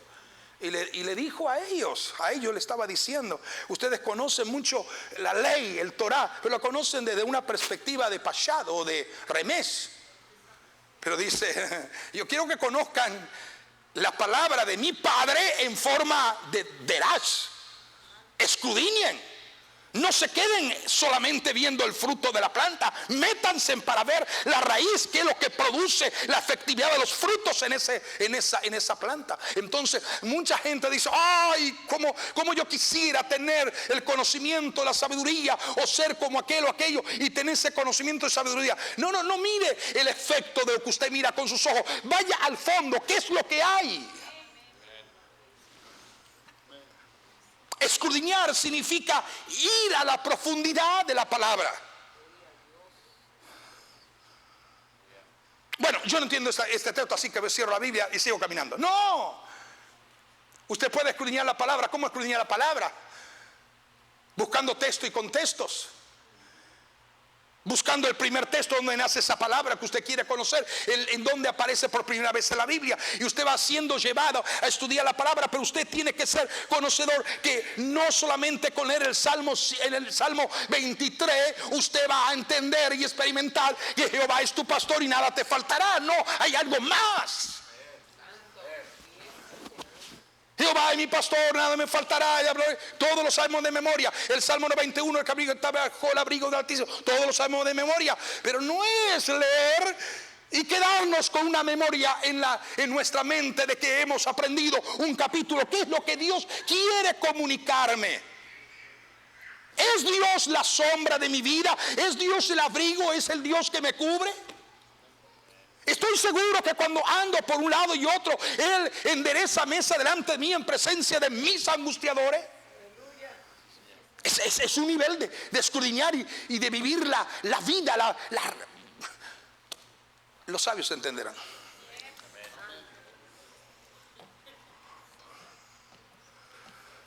y le dijo a ellos le estaba diciendo: ustedes conocen mucho la ley, el Torah, pero lo conocen desde una perspectiva de Pashad o de Remesh. Pero dice: yo quiero que conozcan la palabra de mi Padre en forma de Derash. Escudriñen. No se queden solamente viendo el fruto de la planta. Métanse para ver la raíz, que es lo que produce la efectividad de los frutos en esa planta. Entonces mucha gente dice: ay, como yo quisiera tener el conocimiento, la sabiduría, o ser como aquel o aquello y tener ese conocimiento y sabiduría. No mire el efecto de lo que usted mira con sus ojos. Vaya al fondo. ¿Qué es lo que hay? Escudriñar significa ir a la profundidad de la palabra. Bueno, yo no entiendo este texto, así que cierro la Biblia y sigo caminando. No, usted puede escudriñar la palabra. ¿Cómo escudriñar la palabra? Buscando texto y contextos, buscando el primer texto donde nace esa palabra que usted quiere conocer, en donde aparece por primera vez en la Biblia, y usted va siendo llevado a estudiar la palabra. Pero usted tiene que ser conocedor, que no solamente con leer en el Salmo 23 usted va a entender y experimentar que Jehová es tu pastor y nada te faltará. No, hay algo más. Jehová es mi pastor, nada me faltará. Todos los salmos de memoria. El Salmo 91, el que está bajo el abrigo del Altísimo. Todos los salmos de memoria. Pero no es leer y quedarnos con una memoria en nuestra mente de que hemos aprendido un capítulo. ¿Qué es lo que Dios quiere comunicarme? ¿Es Dios la sombra de mi vida? ¿Es Dios el abrigo? ¿Es el Dios que me cubre? Estoy seguro que cuando ando por un lado y otro, Él endereza mesa delante de mí en presencia de mis angustiadores. Es un nivel de escudriñar y de vivir la vida. Los sabios entenderán.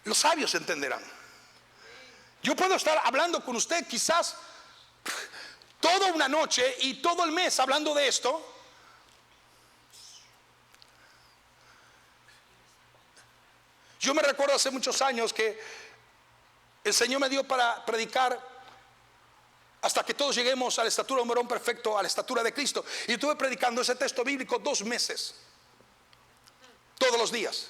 Los sabios entenderán. Yo puedo estar hablando con usted quizás toda una noche y todo el mes hablando de esto. Yo me recuerdo hace muchos años que el Señor me dio para predicar hasta que todos lleguemos a la estatura de un varón perfecto, a la estatura de Cristo. Y estuve predicando ese texto bíblico 2 meses, todos los días.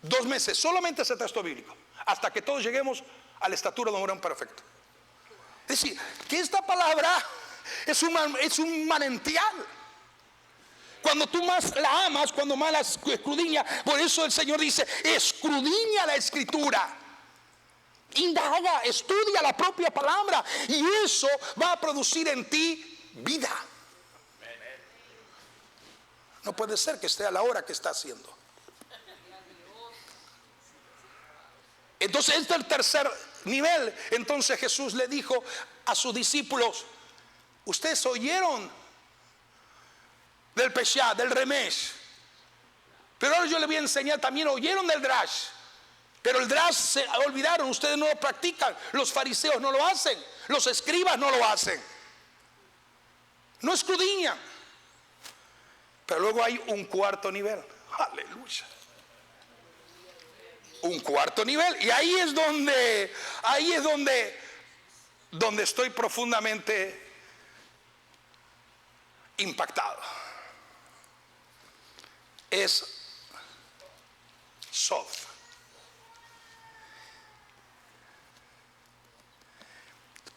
2 meses, solamente ese texto bíblico, hasta que todos lleguemos a la estatura de un varón perfecto. Es decir, que esta palabra es un manantial. Cuando tú más la amas, cuando más la escudriña. Por eso el Señor dice: escudriña la Escritura, indaga, estudia la propia palabra, y eso va a producir en ti vida. No puede ser que esté a la hora que está haciendo. Entonces este es el tercer nivel. Entonces Jesús le dijo a sus discípulos: ustedes oyeron del Peshá, del Remesh, pero ahora yo les voy a enseñar también. Oyeron del Drash, pero el Drash se olvidaron, ustedes no lo practican. Los fariseos no lo hacen, los escribas no lo hacen, no escudriñan. Pero luego hay un cuarto nivel. Aleluya. Un cuarto nivel, y ahí es donde estoy profundamente impactado. Es Sod.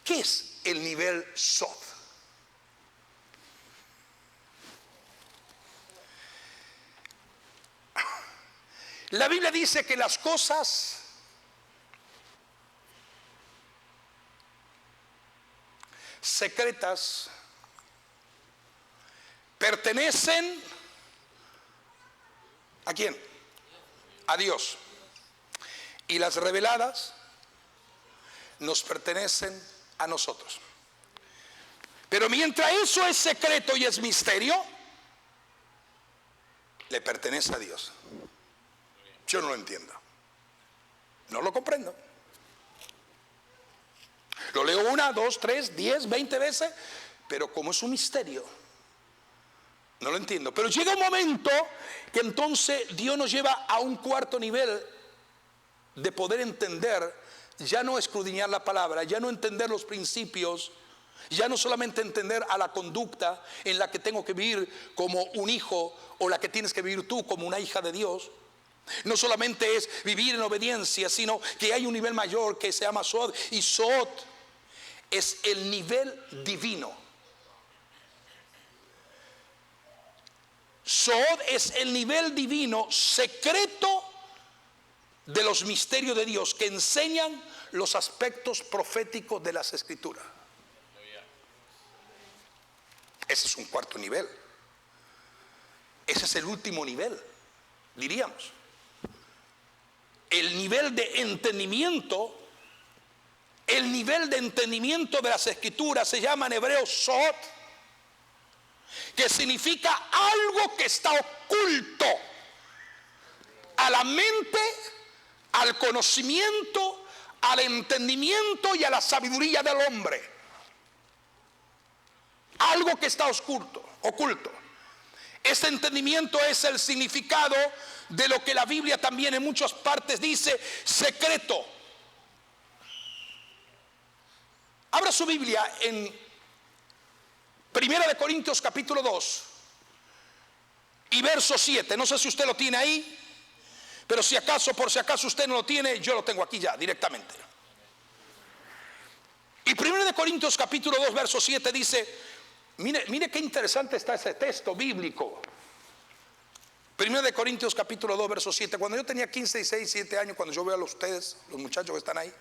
¿Qué es el nivel Sod? La Biblia dice que las cosas secretas pertenecen ¿a quién? A Dios. Y las reveladas nos pertenecen a nosotros. Pero mientras eso es secreto y es misterio, le pertenece a Dios. Yo no lo entiendo, no lo comprendo. Lo leo 1, 2, 3, 10, 20 veces, pero como es un misterio, no lo entiendo. Pero llega un momento que entonces Dios nos lleva a un cuarto nivel de poder entender, ya no escudriñar la palabra, ya no entender los principios, ya no solamente entender a la conducta en la que tengo que vivir como un hijo, o la que tienes que vivir tú como una hija de Dios. No solamente es vivir en obediencia, sino que hay un nivel mayor que se llama Sod, y Sod es el nivel divino. Sod es el nivel divino secreto de los misterios de Dios que enseñan los aspectos proféticos de las Escrituras. Ese es un cuarto nivel. Ese es el último nivel, diríamos. El nivel de entendimiento, el nivel de entendimiento de las Escrituras se llama en hebreo Sod, que significa algo que está oculto a la mente, al conocimiento, al entendimiento y a la sabiduría del hombre. Algo que está oculto. Este entendimiento es el significado de lo que la Biblia también en muchas partes dice secreto. Abra su Biblia en 1 Corintios capítulo 2 y verso 7. No sé si usted lo tiene ahí, pero por si acaso usted no lo tiene, yo lo tengo aquí ya directamente. Y 1 Corintios capítulo 2 verso 7 dice, mire qué interesante está ese texto bíblico. 1 Corintios capítulo 2 verso 7. Cuando yo tenía 15, 16, 17 años, cuando yo veo a ustedes, los muchachos que están ahí,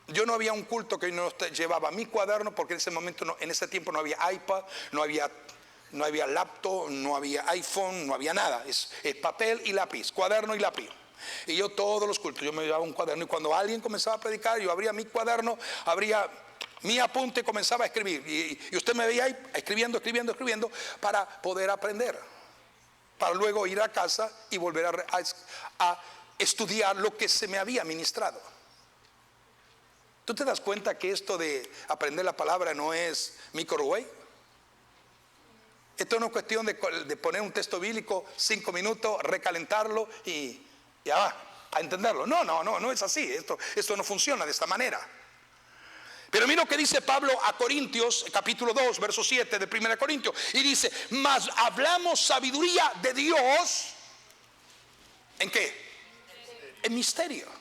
yo no había un culto que no llevaba mi cuaderno, porque en ese momento, en ese tiempo no había iPad, no había laptop, no había iPhone, no había nada. Es papel y lápiz, cuaderno y lápiz. Y yo todos los cultos, yo me llevaba un cuaderno, y cuando alguien comenzaba a predicar, yo abría mi cuaderno, abría mi apunte y comenzaba a escribir. Y usted me veía ahí escribiendo para poder aprender, para luego ir a casa y volver a estudiar lo que se me había ministrado. ¿Tú te das cuenta que esto de aprender la palabra no es microwave? Esto no es cuestión de poner un texto bíblico 5 minutos, recalentarlo y ya va a entenderlo. No es así. Esto no funciona de esta manera. Pero mira lo que dice Pablo a Corintios, capítulo 2, verso 7 de 1 Corintios. Y dice, mas hablamos sabiduría de Dios. ¿En qué? En misterio.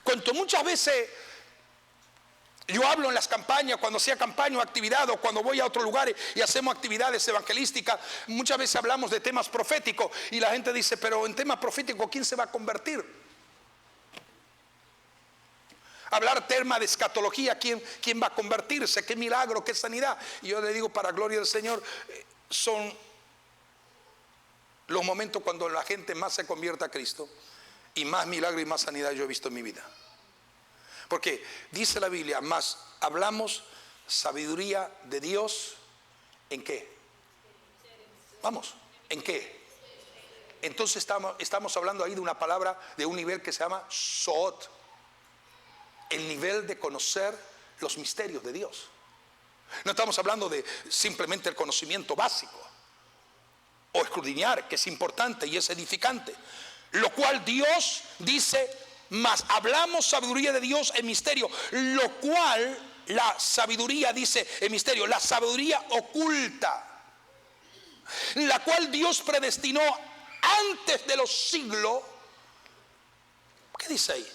Cuanto muchas veces yo hablo en las campañas, cuando hacía campaña o actividad, o cuando voy a otros lugares y hacemos actividades evangelísticas, muchas veces hablamos de temas proféticos y la gente dice, pero en temas proféticos, ¿quién se va a convertir? Hablar tema de escatología, ¿quién va a convertirse? ¿Qué milagro? ¿Qué sanidad? Y yo le digo, para gloria del Señor, son los momentos cuando la gente más se convierte a Cristo y más milagro y más sanidad yo he visto en mi vida. Porque dice la Biblia, más hablamos sabiduría de Dios, ¿en qué? Vamos, ¿en qué? Entonces estamos hablando ahí de una palabra, de un nivel que se llama Sod, el nivel de conocer los misterios de Dios. No estamos hablando de simplemente el conocimiento básico o escudriñar, que es importante y es edificante, lo cual Dios dice, mas hablamos sabiduría de Dios en misterio, lo cual la sabiduría dice en misterio, la sabiduría oculta, la cual Dios predestinó antes de los siglos. ¿Qué dice ahí?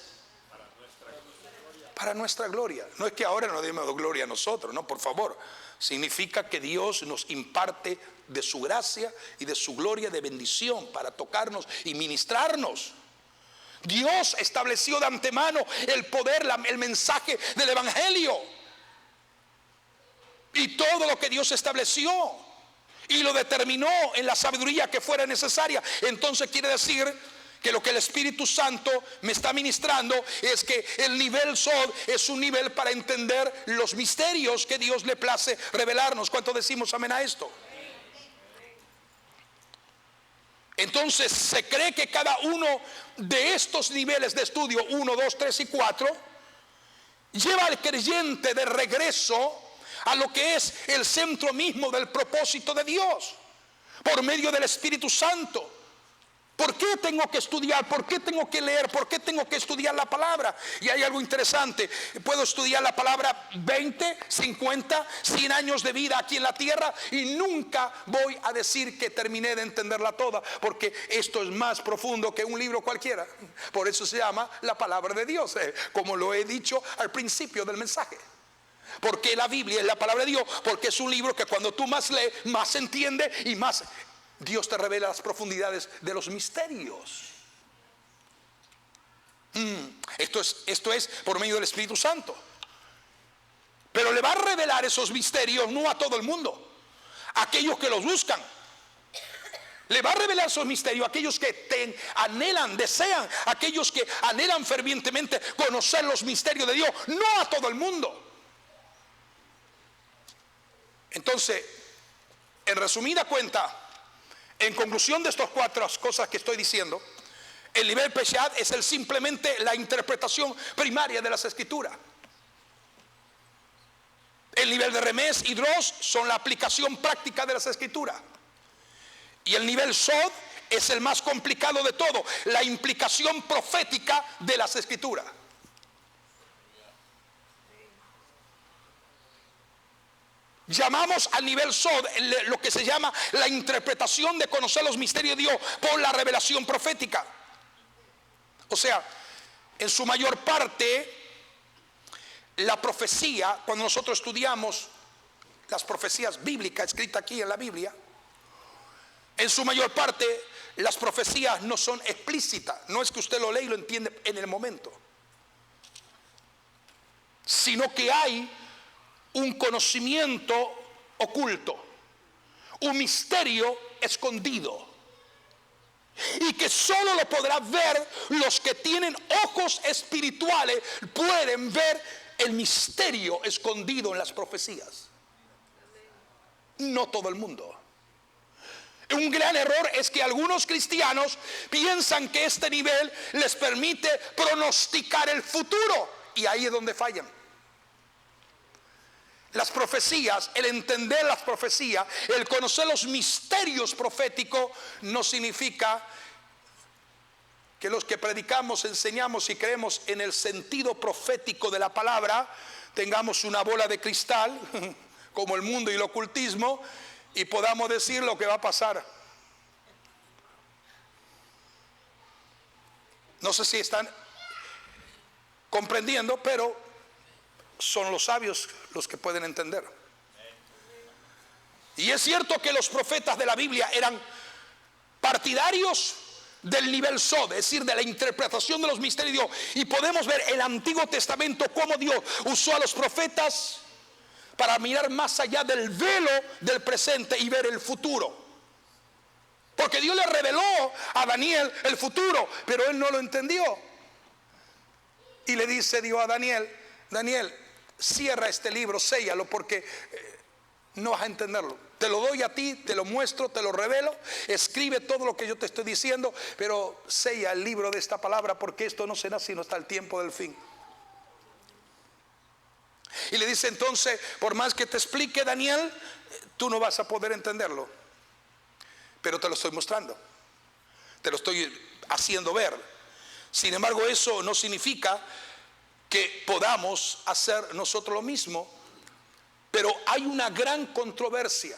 Para nuestra gloria. No es que ahora nos demos gloria a nosotros, no, por favor. Significa que Dios nos imparte de su gracia y de su gloria, de bendición, para tocarnos y ministrarnos. Dios estableció de antemano el poder, el mensaje del evangelio, y todo lo que Dios estableció y lo determinó en la sabiduría que fuera necesaria. Entonces quiere decir que lo que el Espíritu Santo me está ministrando es que el nivel Sod es un nivel para entender los misterios que Dios le place revelarnos. ¿Cuánto decimos amén a esto? Entonces se cree que cada uno de estos niveles de estudio, 1, 2, 3 y 4, lleva al creyente de regreso a lo que es el centro mismo del propósito de Dios, por medio del Espíritu Santo. ¿Por qué tengo que estudiar? ¿Por qué tengo que leer? ¿Por qué tengo que estudiar la palabra? Y hay algo interesante. Puedo estudiar la palabra 20, 50, 100 años de vida aquí en la tierra y nunca voy a decir que terminé de entenderla toda, porque esto es más profundo que un libro cualquiera. Por eso se llama la palabra de Dios, como lo he dicho al principio del mensaje. Porque la Biblia es la palabra de Dios, porque es un libro que cuando tú más lees, más entiendes y más Dios te revela las profundidades de los misterios. Esto es por medio del Espíritu Santo. Pero le va a revelar esos misterios no a todo el mundo, a aquellos que los buscan. Le va a revelar esos misterios a aquellos que anhelan, desean, aquellos que anhelan fervientemente conocer los misterios de Dios, no a todo el mundo. Entonces, en resumida cuenta, en conclusión de estas 4 cosas que estoy diciendo, el nivel Peshat es simplemente la interpretación primaria de las escrituras. El nivel de Remes y Dros son la aplicación práctica de las escrituras. Y el nivel Sod es el más complicado de todo, la implicación profética de las escrituras. Llamamos al nivel Sod lo que se llama la interpretación de conocer los misterios de Dios por la revelación profética. O sea, en su mayor parte, la profecía, cuando nosotros estudiamos las profecías bíblicas escritas aquí en la Biblia, en su mayor parte las profecías no son explícitas. No es que usted lo lee y lo entiende en el momento, sino que hay un conocimiento oculto, un misterio escondido, y que solo lo podrán ver los que tienen ojos espirituales. Pueden ver el misterio escondido en las profecías. No todo el mundo. Un gran error es que algunos cristianos piensan que este nivel les permite pronosticar el futuro, y ahí es donde fallan. Las profecías, el entender las profecías, el conocer los misterios proféticos, no significa que los que predicamos, enseñamos y creemos en el sentido profético de la palabra tengamos una bola de cristal como el mundo y el ocultismo y podamos decir lo que va a pasar. No sé si están comprendiendo, pero son los sabios los que pueden entender. Y es cierto que los profetas de la Biblia eran partidarios del nivel Sod, es decir, de la interpretación de los misterios de Dios. Y podemos ver en el Antiguo Testamento cómo Dios usó a los profetas para mirar más allá del velo del presente y ver el futuro. Porque Dios le reveló a Daniel el futuro, pero él no lo entendió. Y le dice Dios a Daniel: Daniel, cierra este libro, séllalo, porque no vas a entenderlo. Te lo doy a ti, te lo muestro, te lo revelo. Escribe todo lo que yo te estoy diciendo, pero sella el libro de esta palabra, porque esto no será sino hasta el tiempo del fin. Y le dice entonces: por más que te explique, Daniel, tú no vas a poder entenderlo, pero te lo estoy mostrando, te lo estoy haciendo ver. Sin embargo, eso no significa que podamos hacer nosotros lo mismo. Pero hay una gran controversia,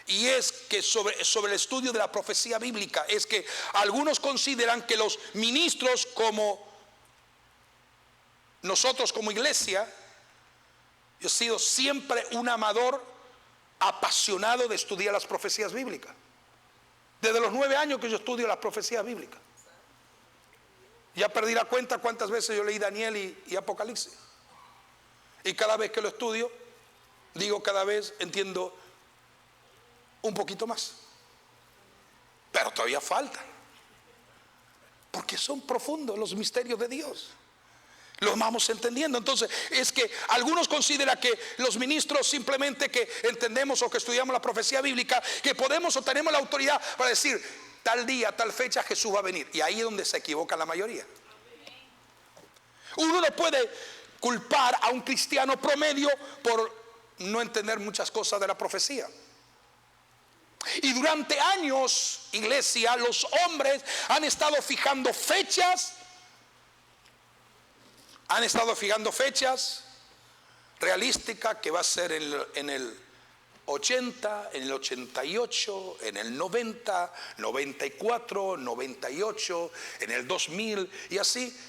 y es que sobre el estudio de la profecía bíblica, es que algunos consideran que los ministros, como nosotros como iglesia, yo he sido siempre un amador apasionado de estudiar las profecías bíblicas. Desde los 9 años que yo estudio las profecías bíblicas. Ya perdí la cuenta cuántas veces yo leí Daniel y Apocalipsis. Y cada vez que lo estudio, digo, cada vez entiendo un poquito más. Pero todavía falta, porque son profundos los misterios de Dios. Lo vamos entendiendo. Entonces es que algunos consideran que los ministros simplemente que entendemos o que estudiamos la profecía bíblica, que podemos o tenemos la autoridad para decir tal día, tal fecha Jesús va a venir. Y ahí es donde se equivoca la mayoría. Uno no puede culpar a un cristiano promedio por no entender muchas cosas de la profecía. Y durante años, iglesia, los hombres han estado fijando fechas. Han estado fijando fechas realísticas que va a ser en el 80, en el 88, en el 90, 94, 98, en el 2000 y así,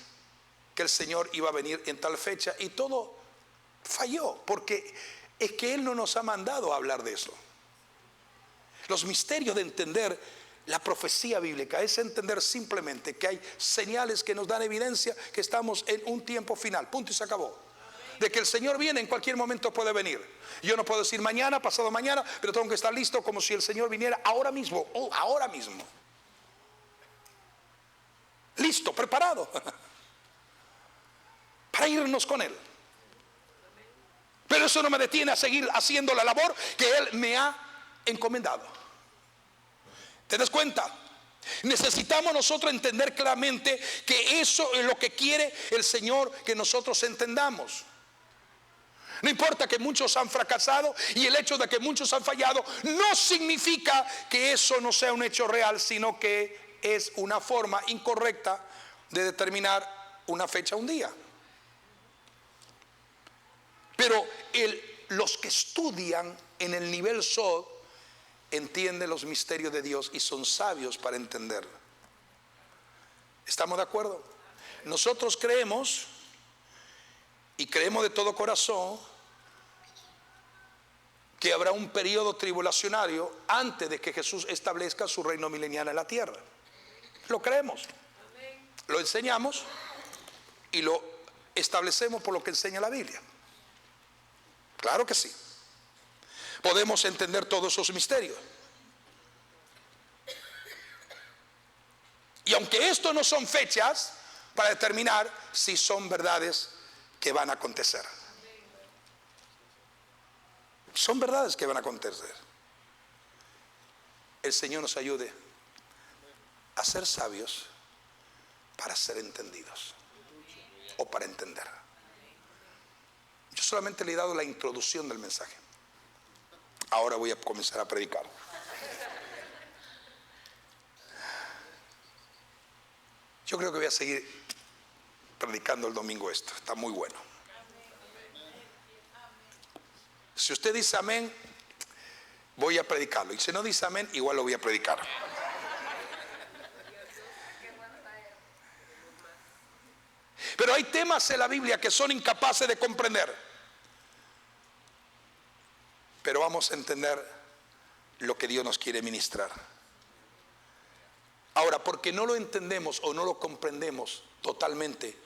que el Señor iba a venir en tal fecha, y todo falló porque es que Él no nos ha mandado a hablar de eso. Los misterios de entender la profecía bíblica es entender simplemente que hay señales que nos dan evidencia que estamos en un tiempo final, punto y se acabó. De que el Señor viene, en cualquier momento puede venir. Yo no puedo decir mañana, pasado mañana, pero tengo que estar listo como si el Señor viniera ahora mismo, ahora mismo. Listo, preparado para irnos con Él. Pero eso no me detiene a seguir haciendo la labor que Él me ha encomendado. ¿Te das cuenta? Necesitamos nosotros entender claramente que eso es lo que quiere el Señor que nosotros entendamos. No importa que muchos han fracasado, y el hecho de que muchos han fallado no significa que eso no sea un hecho real, sino que es una forma incorrecta de determinar una fecha, un día. Pero los que estudian en el nivel SOD entienden los misterios de Dios y son sabios para entenderlo. ¿Estamos de acuerdo? Nosotros creemos, y creemos de todo corazón, que habrá un periodo tribulacionario antes de que Jesús establezca su reino milenial en la tierra. Lo creemos, lo enseñamos y lo establecemos por lo que enseña la Biblia. Claro que sí. Podemos entender todos esos misterios. Y aunque esto no son fechas para determinar si son verdades que van a acontecer. Son verdades que van a acontecer. El Señor nos ayude a ser sabios para ser entendidos o para entender. Yo solamente le he dado la introducción del mensaje. Ahora voy a comenzar a predicar. Yo creo que voy a seguir predicando el domingo esto. Está muy bueno. Si usted dice amén, voy a predicarlo. Y si no dice amén, igual lo voy a predicar. Pero hay temas en la Biblia que son incapaces de comprender. Pero vamos a entender lo que Dios nos quiere ministrar. Ahora, porque no lo entendemos o no lo comprendemos totalmente,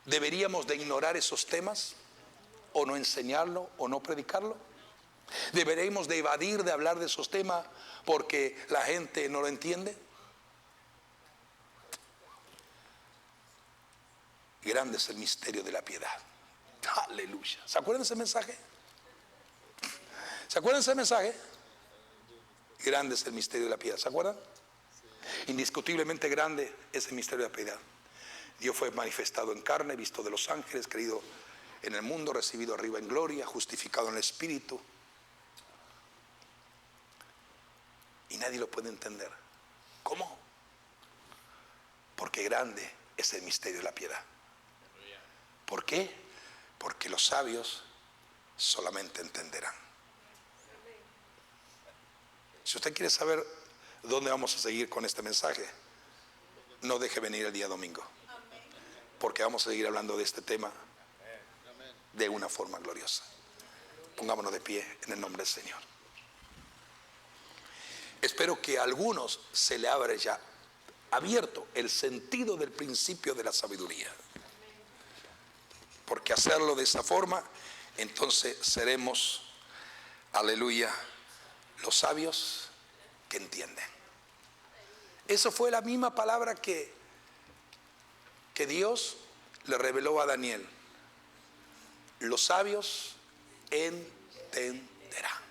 ¿deberíamos de ignorar esos temas? ¿O no enseñarlo o no predicarlo? ¿Deberíamos de evadir de hablar de esos temas porque la gente no lo entiende? Grande es el misterio de la piedad. Aleluya. ¿Se acuerdan de ese mensaje? ¿Se acuerdan de ese mensaje? Grande es el misterio de la piedad. ¿Se acuerdan? Indiscutiblemente grande es el misterio de la piedad. Dios fue manifestado en carne, visto de los ángeles, creído en el mundo, recibido arriba en gloria, justificado en el Espíritu. Y nadie lo puede entender. ¿Cómo? Porque grande es el misterio de la piedad. ¿Por qué? Porque los sabios solamente entenderán. Si usted quiere saber dónde vamos a seguir con este mensaje, no deje venir el día domingo, porque vamos a seguir hablando de este tema de una forma gloriosa. Pongámonos de pie en el nombre del Señor. Espero que a algunos se le abra ya abierto el sentido del principio de la sabiduría, porque hacerlo de esa forma, entonces seremos, aleluya, los sabios que entienden. Eso fue la misma palabra que Dios le reveló a Daniel: los sabios entenderán.